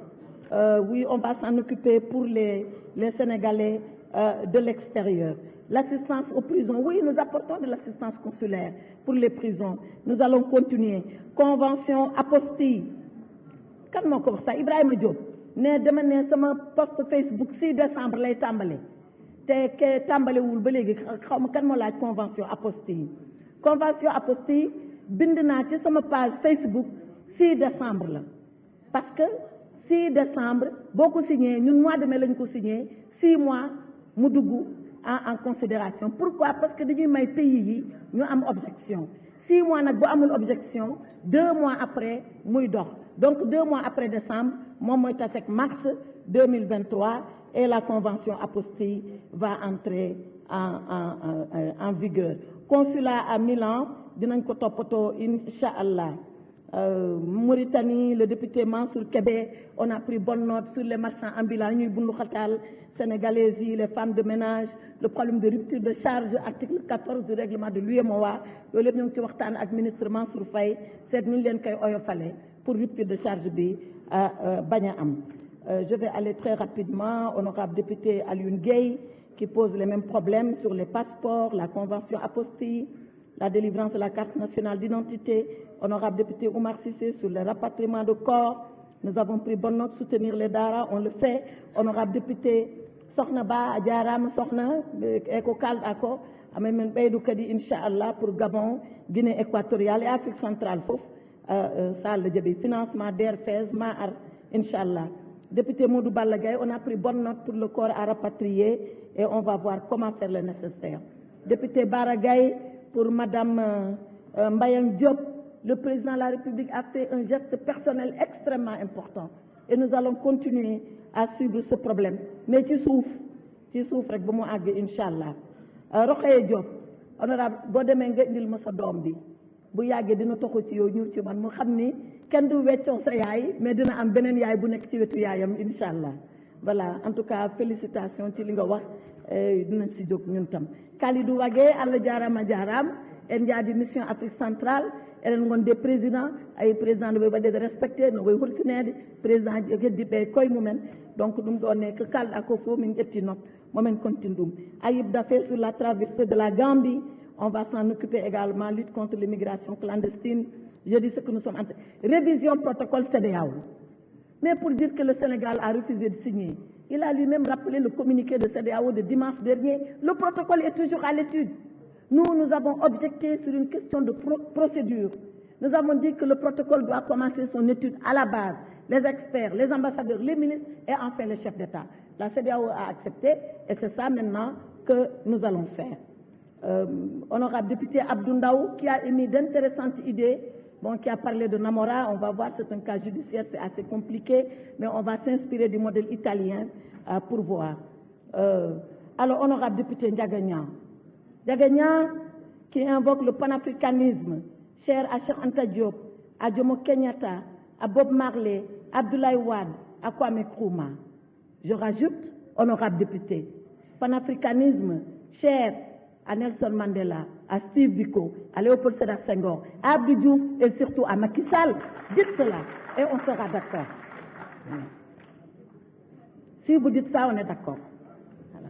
S2: oui, on va s'en occuper pour les Sénégalais de l'extérieur. L'assistance aux prisons, oui, nous apportons de l'assistance consulaire pour les prisons. Nous allons continuer. Convention apostille. Kan moo ko wax sax Ibrahima Diop ne dama ne sama post Facebook 6 décembre lay tàmbale te ke tàmbalewul ba léegi xaw ma kan moo laaj convention apostille. Convention apostille bind naa ci sama page Facebook 6 décembre la parce que 6 décembre boo ko signé ñun mois de mai lañ ko signé 6 mois mu dugg en considération. Pourquoi? Parce que dañuy may pays yi ñu am objection 6 mois nag bu amul objection 2 mois après muy dox. Donc 2 mois après décembre, moom mooy tasek mars 2023 et la convention apostille va entrer en vigueur. Consulat à Milan, dinañ ko toppatoo incha allah. Mauritanie, le député Mansour Kébé, on a pris bonne note sur les marchands ambulants, ñuy bundu xataal sénégalaises yi, les femmes de ménage, le problème de rupture de charge, article 14 du règlement de l'UEMOA, loolu yëpp ñu ngi ci waxtaan ak ministre Mansour Faye seet ñu leen koy oyofale pour rupture de charge bi bañ a am. Je vais aller très rapidement, honorable député Alioune Gueye, qui pose les mêmes problèmes sur les passeports, la convention apostille, la délivrance de la carte nationale d'identité. Honorable député Oumar Cissé sur le rapatriement de corps. Nous avons pris bonne note de soutenir les Dara, on le fait. Honorable député Sokhna Ba Adjaram Sokhna eko kal ako amé men beydou kadi inchallah pour Gabon, Guinée équatoriale et Afrique centrale fof ça le djébi financement d'Airfez Mahar inchallah. Député Modou Balla Gaye, on a pris bonne note pour le corps à rapatrier et on va voir comment faire le nécessaire. Député Bara Gaye, pour madame Mbayang Diop, le président de la République a fait un geste personnel extrêmement important et nous allons continuer à suivre ce problème. Mais ci suuf rek ba mu àgg inchallah. Rokhaya Diop, honorable boo demee nga indil ma sa doom bi bu yàggee dina toxu ci yow ñëw ci man mu xam ni kenn du weccoo sa yaay mais dina am beneen yaay bu nekk ci wetu yaayam inchallah. Voilà, en tout cas félicitations ci li nga wax dinañ si jóg ñun tam. Kalidou Wagué Allah jaarama jaaram en jaadi mission Afrique centrale enen gonde président ay président no ɓe waɗede respecté no way hursinede président heddiɓe koye mumen donc ɗum ɗo ne ko kalɗa ko fof min ƴetti note momin continue ɗum. Ayib Daffé sur la traversée de la Gambie, on va s'en occuper également, lutte contre l'immigration clandestine. Je dis ce que nous sommes en train. Révision protocole CEDEAO. Mais pour dire que le Sénégal a refusé de signer, il a lui-même rappelé le communiqué de CEDEAO de dimanche dernier. Le protocole est toujours à l'étude. Nous avons objecté sur une question de procédure. Nous avons dit que le protocole doit commencer son étude à la base. Les experts, les ambassadeurs, les ministres et enfin le chef d'État. La CEDEAO a accepté et c'est ça maintenant que nous allons faire. Honorable député Abdou Ndaw qui a émis d'intéressantes idées, qui a parlé de Namora, on va voir, c'est un cas judiciaire, c'est assez compliqué, mais on va s'inspirer du modèle italien pour voir. Alors, honorable député Ndiaga Niang, qui invoque le panafricanisme, cher à Cheikh Anta Diop, à Jomo Kenyatta, à Bob Marley, à Abdoulaye Wade, à Kwame Nkrumah. Je rajoute, honorable député, panafricanisme, cher à Nelson Mandela, à Steve Biko, à Léopold Sédar Senghor, à Abdou Diouf et surtout à Macky Sall. Dites cela et on sera d'accord. Si vous dites ça, on est d'accord. Voilà.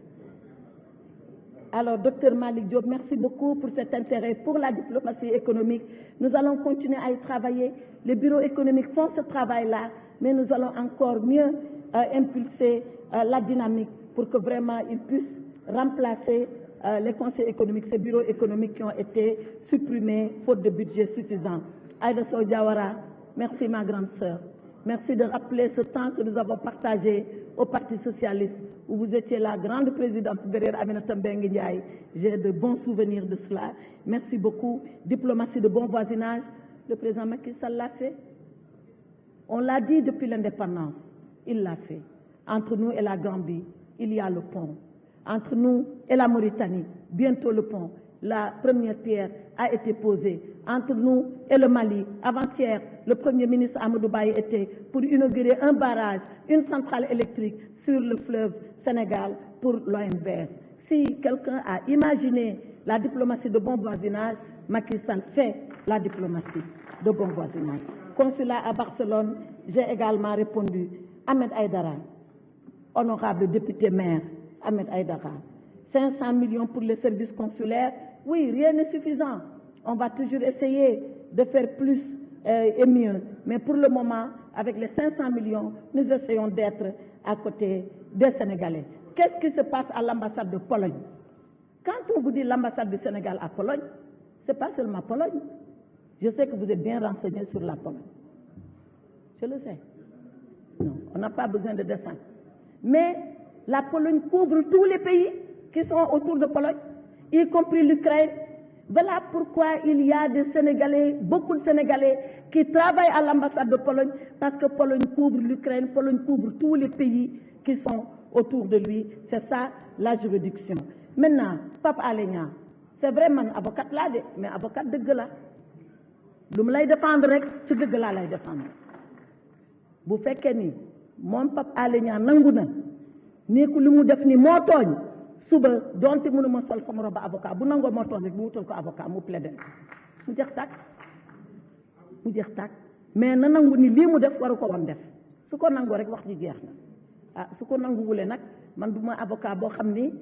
S2: Alors, docteur Malick Diop, merci beaucoup pour cet intérêt pour la diplomatie économique. Nous allons continuer à y travailler. Les bureaux économiques font ce travail-là, mais nous allons encore mieux impulser la dynamique pour que vraiment ils puissent remplacer les conseils économiques, ces bureaux économiques qui ont été supprimés faute de budget suffisant. Aïda Sow Diawara, merci ma grande sœur. Merci de rappeler ce temps que nous avons partagé au Parti socialiste, où vous étiez la grande présidente derrière Aminata Mbengue Ndiaye. J'ai de bons souvenirs de cela. Merci beaucoup. Diplomatie de bon voisinage, le président Macky Sall l'a fait. On l'a dit depuis l'indépendance, il l'a fait. Entre nous et la Gambie, il y a le pont. Entre nous et la Mauritanie, bientôt le pont. La première pierre a été posée. Entre nous et le Mali, avant-hier, le Premier ministre Amadou Ba était pour inaugurer un barrage, une centrale électrique sur le fleuve Sénégal pour l'OMVS. Si quelqu'un a imaginé la diplomatie de bon voisinage, Macky Sall fait la diplomatie de bon voisinage. Consulat à Barcelone, j'ai également répondu. Ahmed Aïdara, honorable député maire, Ahmed Aïdara, 500 millions pour les services consulaires, oui, rien n'est suffisant. On va toujours essayer de faire plus et mieux. Mais pour le moment, avec les 500 millions, nous essayons d'être à côté des Sénégalais. Qu'est-ce qui se passe à l'ambassade de Pologne? Quand on vous dit l'ambassade du Sénégal à Pologne, ce n'est pas seulement Pologne. Je sais que vous êtes bien renseignés sur la Pologne. Je le sais. Non, on n'a pas besoin de dessin. Mais la Pologne couvre tous les pays qui sont autour de Pologne, y compris l'Ukraine. Voilà pourquoi il y a des Sénégalais, beaucoup de Sénégalais qui travaillent à l'ambassade de Pologne, parce que Pologne couvre l'Ukraine, Pologne couvre tous les pays qui sont autour de lui. C'est ça la juridiction. Maintenant, Pape Alé Niang, c'est vraiment avocat là, mais avocat de gueule. lu mu lay défendre rek ci dëgg laa lay défendre bu fekkee ni moom Pape Alé Niang nangu na nii ku li mu def ni moo tooñ suba donte mënu ma sol sama roba avocat bu nangoo moo tooñ rek mu wutal ko avocat mu plaider mu jeex tàkk mais na nangu ni lii mu def waru ko woon def su ko nangoo rek wax ji jeex na su ko nanguwulee nag man du ma avocat boo xam ni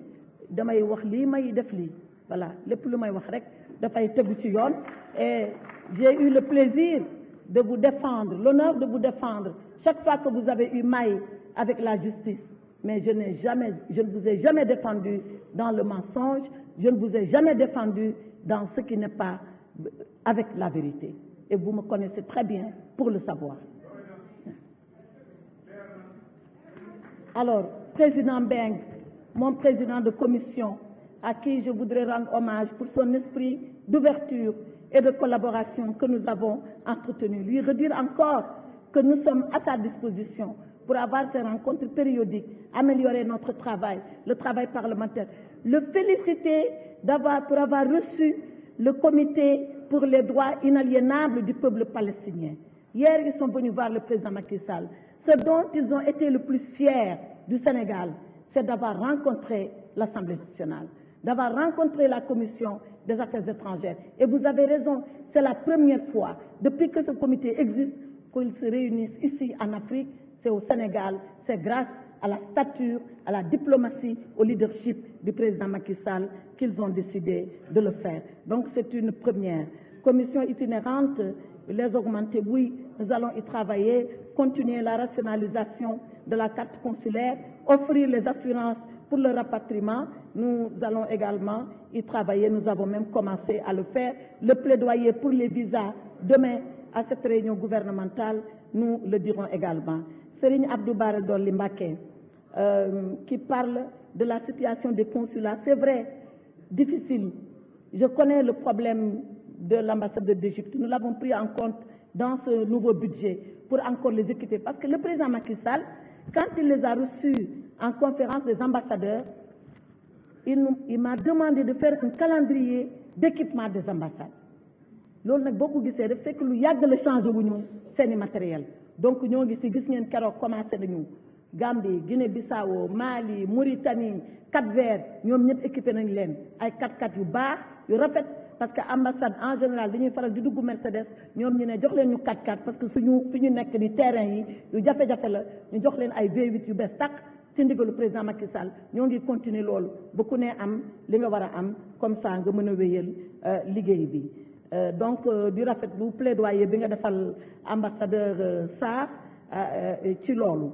S2: damay wax lii may def lii voilà lépp lu may wax rek dafay tegu ci yoon et j'ai eu le plaisir de vous défendre, l'honneur de vous défendre chaque fois que vous avez eu maille avec la justice. Mais je ne vous ai jamais défendu dans le mensonge, je ne vous ai jamais défendu dans ce qui n'est pas avec la vérité. Et vous me connaissez très bien pour le savoir. Alors, Président Beng, mon président de commission, à qui je voudrais rendre hommage pour son esprit d'ouverture et de collaboration que nous avons entretenu. Lui redire encore que nous sommes à sa disposition pour avoir ces rencontres périodiques, améliorer notre travail, le travail parlementaire. Le féliciter pour avoir reçu le comité pour les droits inaliénables du peuple palestinien. Hier, ils sont venus voir le président Macky Sall. Ce dont ils ont été le plus fiers du Sénégal, c'est d'avoir rencontré l'Assemblée nationale, d'avoir rencontré la Commission des affaires étrangères. Et vous avez raison, c'est la première fois depuis que ce comité existe qu'ils se réunissent ici en Afrique, c'est au Sénégal, c'est grâce à la stature, à la diplomatie, au leadership du président Macky Sall qu'ils ont décidé de le faire. Donc c'est une première. Commission itinérante, les augmenter, oui, nous allons y travailler, continuer la rationalisation de la carte consulaire, offrir les assurances pour le rapatriement. Nous allons également y travailler, nous avons même commencé à le faire. Le plaidoyer pour les visas, demain, à cette réunion gouvernementale, nous le dirons également. Serigne Abdou Bara Dolly Mbacké, qui parle de la situation des consulats. C'est vrai, difficile. Je connais le problème de l'ambassade d'Égypte. Nous l'avons pris en compte dans ce nouveau budget pour encore les équiper. Parce que le président Macky Sall, quand il les a reçus en conférence des ambassadeurs, il m'a demandé de faire un calendrier d'équipement des ambassades. loolu nag boo ko gisee daf fekk lu yàgg la changé wu ñu seeni matériel donc ñoo ngi si gis ngeen keroog commencé nañu Gambie, Guinée-Bissau, Mali, Mauritanie, Cap-Vert ñoom ñëpp équipé nañ leen ay 4x4 yu baax yu rafet parce que ambassade en général dañuy faral di dugg Mercedes ñoom ñu ne jox leen ñu 4x4 parce que fi ñu nekk ni terrain yi yu jafe-jafe la ñu jox leen ay V8 yu bees tàq ci ndigalu président Macky Sall ñoo ngi continuer loolu ba ku ne am li nga war a am comme ça nga mën a wéyal liggéey bi. Donc di rafet bu plaidoyer bi nga defal ambassadeur Sarr ci loolu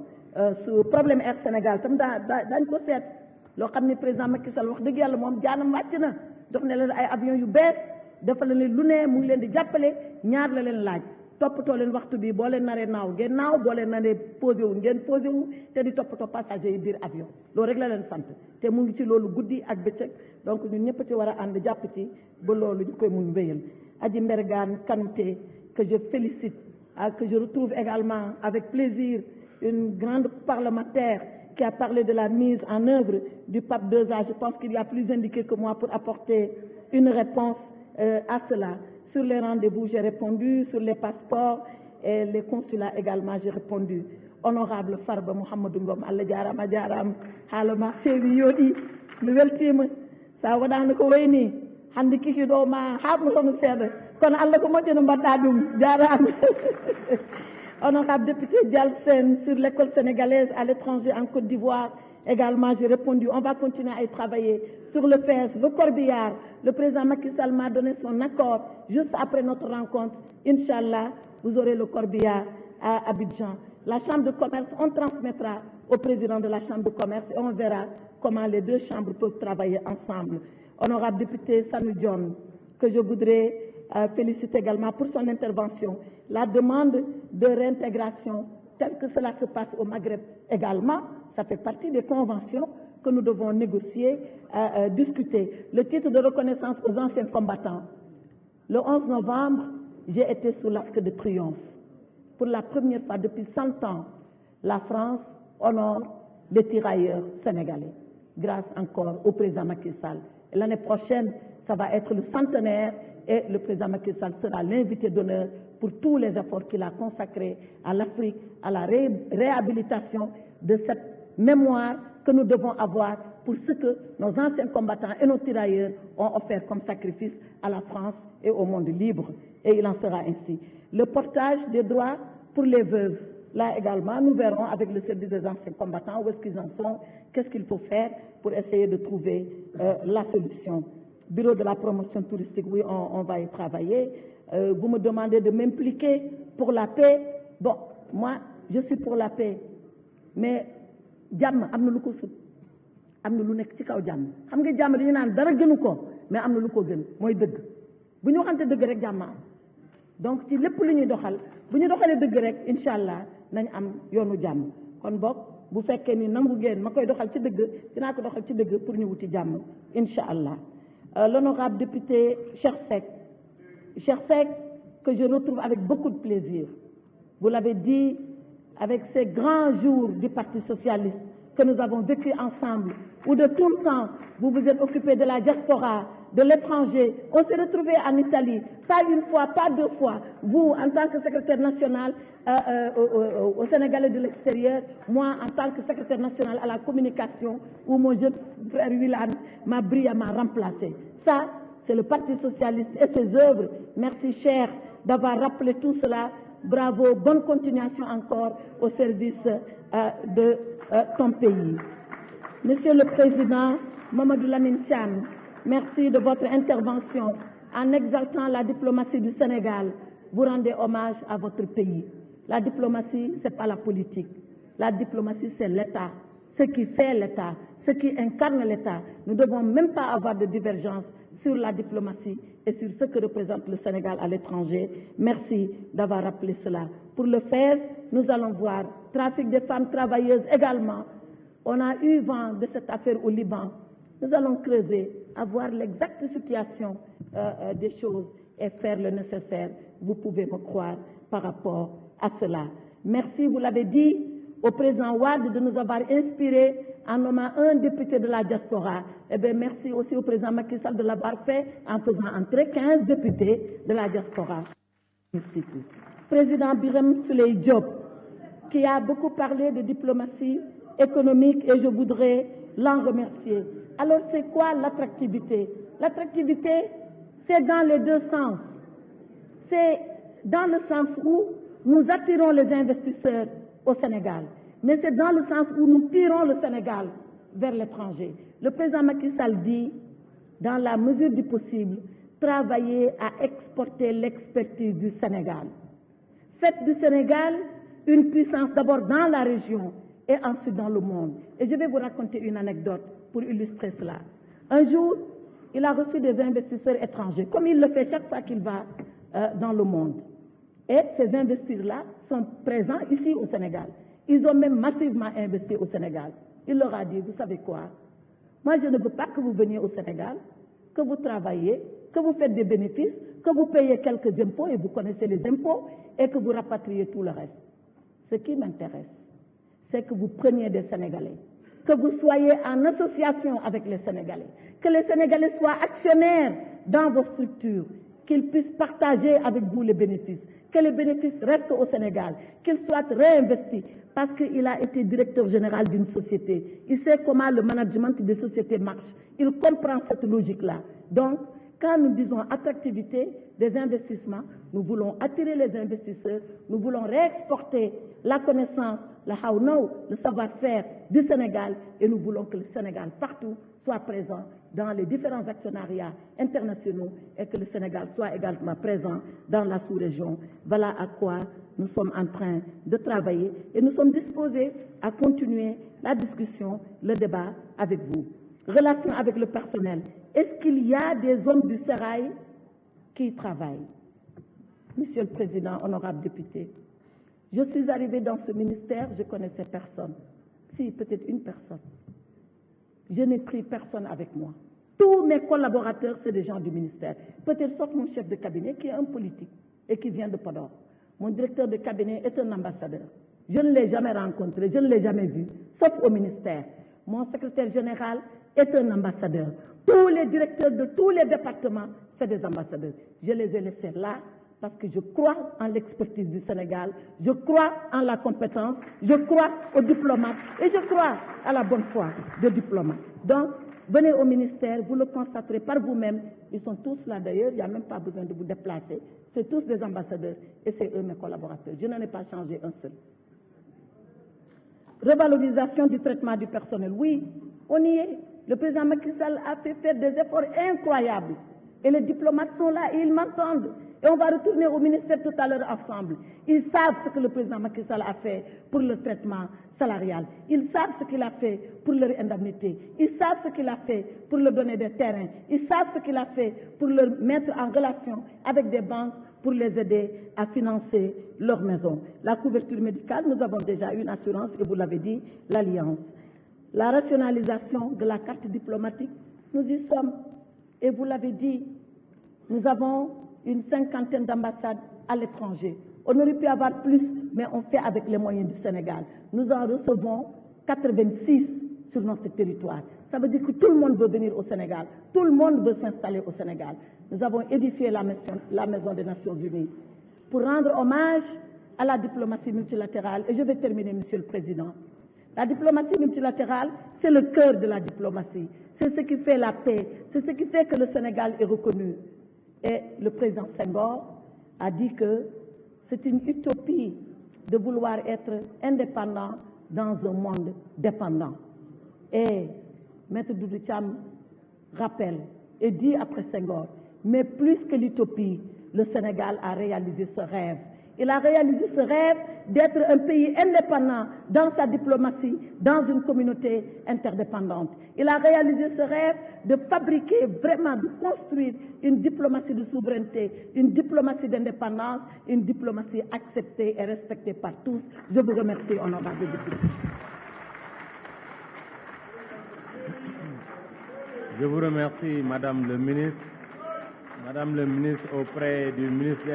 S2: su problème Air Sénégal tam dañ ko seet loo xam ne président Macky Sall wax dëgg yàlla moom jaanam wàcc na jox ne leen ay avion yu bees defal leen lu ne mu ngi leen di jàppale ñaar la leen laaj toppatoo leen waxtu bi boo leen naree naaw ngeen naaw boo leen naree posé wu ngeen posé wu te di toppatoo passager yi biir avion loolu rek la leen sant te mu ngi ci loolu guddi ak bëccëg donc ñun ñëpp ci war a ànd jàpp ci ba loolu ñu koy mun wéyal. Adji Mbergane Kanouté, que je félicite, que je retrouve également avec plaisir, une grande parlementaire qui a parlé de la mise en œuvre du PAP 2A. Je pense qu'il y a plus indiqué que moi pour apporter une réponse à cela. Sur les rendez-vous, j'ai répondu, sur les passeports et les consulats également, j'ai répondu. Honorable Farba Mouhamadou Ngom, Allah jarama jaram, halama fewi yodi, mi weltima, sa wadano ko wayni. hande kiki ɗo ma haɓno tomo seeɗa kono Allah ko moƴƴi no mbaɗɗa ɗum jarama. Honorable député Dial Sène sur l'école sénégalaise à l'étranger en Côte d'Ivoire également j'ai répondu on va continuer à y travailler sur le FES, le corbillard. Le président Macky Sall m'a donné son accord juste après notre rencontre. Inch'Allah, vous aurez le corbillard à Abidjan. La chambre de commerce, on transmettra au président de la chambre de commerce et on verra comment les deux chambres peuvent travailler ensemble. Honorable député Sanu John, que je voudrais féliciter également pour son intervention. La demande de réintégration, telle que cela se passe au Maghreb également, ça fait partie des conventions que nous devons négocier, discuter. Le titre de reconnaissance aux anciens combattants. Le 11 novembre, j'ai été sous l'Arc de Triomphe. Pour la première fois depuis 100 ans, la France honore les tirailleurs sénégalais, grâce encore au président Macky Sall. L'année prochaine, ça va être le centenaire et le président Macky Sall sera l'invité d'honneur pour tous les efforts qu'il a consacrés à l'Afrique, à la réhabilitation de cette mémoire que nous devons avoir pour ce que nos anciens combattants et nos tirailleurs ont offert comme sacrifice à la France et au monde libre. Et il en sera ainsi. Le portage des droits pour les veuves, là également, nous verrons avec le service des anciens combattants où est-ce qu'ils en sont, qu'est-ce qu'il faut faire pour essayer de trouver la solution. Bureau de la promotion touristique, oui, on va y travailler. Vous me demandez de m'impliquer pour la paix. Bon, moi, je suis pour la paix. Mais jàmm am na lu ko sut am na lu nekk ci kaw jàmm xam nga jàmm dañu naan dara gënu ko mais am na lu ko gën mooy dëgg bu ñu waxante dëgg rek jàmm am donc ci lépp lu ñuy doxal bu ñu doxalee dëgg rek incha allah nañ am yoonu jàmm kon boog bu fekkee ni nangu ngeen ma koy doxal ci dëgg dinaa ko doxal ci dëgg pour ñu wuti jàmm incha allah. L'honorable député Cheikh Seck que je retrouve avec beaucoup de plaisir. Vous l'avez dit, avec ces grands jours du Parti socialiste que nous avons vécu ensemble, où de tout le temps vous vous êtes occupé de la diaspora, de l'étranger. On s'est retrouvés en Italie, pas une fois, pas deux fois. Vous, en tant que secrétaire national au Sénégalais de l'extérieur, moi, en tant que secrétaire national à la communication, où mon jeune frère Willan m'a brillamment remplacé. Ça, c'est le Parti socialiste et ses œuvres. Merci, cher, d'avoir rappelé tout cela. Bravo, bonne continuation encore au service de ton pays. Monsieur le Président Mamadou Lamine Thiam, merci de votre intervention. En exaltant la diplomatie du Sénégal, vous rendez hommage à votre pays. La diplomatie, ce n'est pas la politique. La diplomatie, c'est l'État. Ce qui fait l'État, ce qui incarne l'État. Nous ne devons même pas avoir de divergence sur la diplomatie et sur ce que représente le Sénégal à l'étranger. Merci d'avoir rappelé cela. Pour le FES, nous allons voir trafic des femmes travailleuses également. On a eu vent de cette affaire au Liban. Nous allons creuser, avoir l'exacte situation des choses et faire le nécessaire. Vous pouvez me croire par rapport à cela. Merci, vous l'avez dit, au président Wade de nous avoir inspiré en nommant un député de la diaspora. Eh bien, merci aussi au président Macky Sall de l'avoir fait en faisant entrer 15 députés de la diaspora. Président Birame Souleye Diop, qui a beaucoup parlé de diplomatie économique et je voudrais l'en remercier. Alors, c'est quoi l'attractivité? L'attractivité, c'est dans les deux sens. C'est dans le sens où nous attirons les investisseurs au Sénégal, mais c'est dans le sens où nous tirons le Sénégal vers l'étranger. Le président Macky Sall dit, dans la mesure du possible, travailler à exporter l'expertise du Sénégal. Faites du Sénégal une puissance d'abord dans la région et ensuite dans le monde. Et je vais vous raconter une anecdote pour illustrer cela. Un jour, il a reçu des investisseurs étrangers, comme il le fait chaque fois qu'il va dans le monde. Et ces investisseurs-là sont présents ici au Sénégal. Ils ont même massivement investi au Sénégal. Il leur a dit, vous savez quoi? Moi, je ne veux pas que vous veniez au Sénégal, que vous travaillez, que vous faites des bénéfices, que vous payez quelques impôts, et vous connaissez les impôts, et que vous rapatriez tout le reste. Ce qui m'intéresse, c'est que vous preniez des Sénégalais, que vous soyez en association avec les Sénégalais, que les Sénégalais soient actionnaires dans vos structures, qu'ils puissent partager avec vous les bénéfices, que les bénéfices restent au Sénégal, qu'ils soient réinvestis, parce qu'il a été directeur général d'une société. Il sait comment le management des sociétés marche. Il comprend cette logique-là. Donc, quand nous disons attractivité des investissements, nous voulons attirer les investisseurs, nous voulons réexporter la connaissance, le how-know, le savoir-faire du Sénégal, et nous voulons que le Sénégal, partout, soit présent dans les différents actionnariats internationaux et que le Sénégal soit également présent dans la sous-région. Voilà à quoi nous sommes en train de travailler et nous sommes disposés à continuer la discussion, le débat avec vous. Relation avec le personnel. Est-ce qu'il y a des hommes du sérail qui travaillent? Monsieur le Président, honorable député, je suis arrivée dans ce ministère, je connaissais personne. Si, peut-être une personne. Je n'ai pris personne avec moi. Tous mes collaborateurs, c'est des gens du ministère. Peut-être sauf mon chef de cabinet qui est un politique et qui vient de Podor. Mon directeur de cabinet est un ambassadeur. Je ne l'ai jamais rencontré, je ne l'ai jamais vu, sauf au ministère. Mon secrétaire général est un ambassadeur. Tous les directeurs de tous les départements, c'est des ambassadeurs. Je les ai laissés là parce que je crois en l'expertise du Sénégal, je crois en la compétence, je crois aux diplomates et je crois à la bonne foi des diplomates. Donc, venez au ministère, vous le constaterez par vous-même. Ils sont tous là d'ailleurs, il n'y a même pas besoin de vous déplacer. C'est tous des ambassadeurs et c'est eux mes collaborateurs. Je n'en ai pas changé un seul. Revalorisation du traitement du personnel. Oui, on y est. Le président Macky Sall a fait faire des efforts incroyables. Et les diplomates sont là et ils m'entendent. Et on va retourner au ministère tout à l'heure ensemble. Ils savent ce que le président Macky Sall a fait pour le traitement salarial. Ils savent ce qu'il a fait pour leur indemnité. Ils savent ce qu'il a fait pour leur donner des terrains. Ils savent ce qu'il a fait pour leur mettre en relation avec des banques pour les aider à financer leur maison. La couverture médicale, nous avons déjà une assurance et vous l'avez dit, l'Alliance. La rationalisation de la carte diplomatique, nous y sommes. Et vous l'avez dit, nous avons une 50aine d'ambassades à l'étranger. On aurait pu avoir plus, mais on fait avec les moyens du Sénégal. Nous en recevons 86 sur notre territoire. Ça veut dire que tout le monde veut venir au Sénégal. Tout le monde veut s'installer au Sénégal. Nous avons édifié la Maison des Nations Unies pour rendre hommage à la diplomatie multilatérale. Et je vais terminer, Monsieur le Président. La diplomatie multilatérale, c'est le cœur de la diplomatie. C'est ce qui fait la paix. C'est ce qui fait que le Sénégal est reconnu. Et le président Senghor a dit que c'est une utopie de vouloir être indépendant dans un monde dépendant. Et Maître Doudou Thiam rappelle et dit après Senghor, mais plus que l'utopie, le Sénégal a réalisé ce rêve. Il a réalisé ce rêve d'être un pays indépendant dans sa diplomatie, dans une communauté interdépendante. Il a réalisé ce rêve de fabriquer vraiment, de construire une diplomatie de souveraineté, une diplomatie d'indépendance, une diplomatie acceptée et respectée par tous. Je vous remercie, honorable député.
S1: Je vous remercie, Madame le ministre. Madame le ministre, auprès du ministre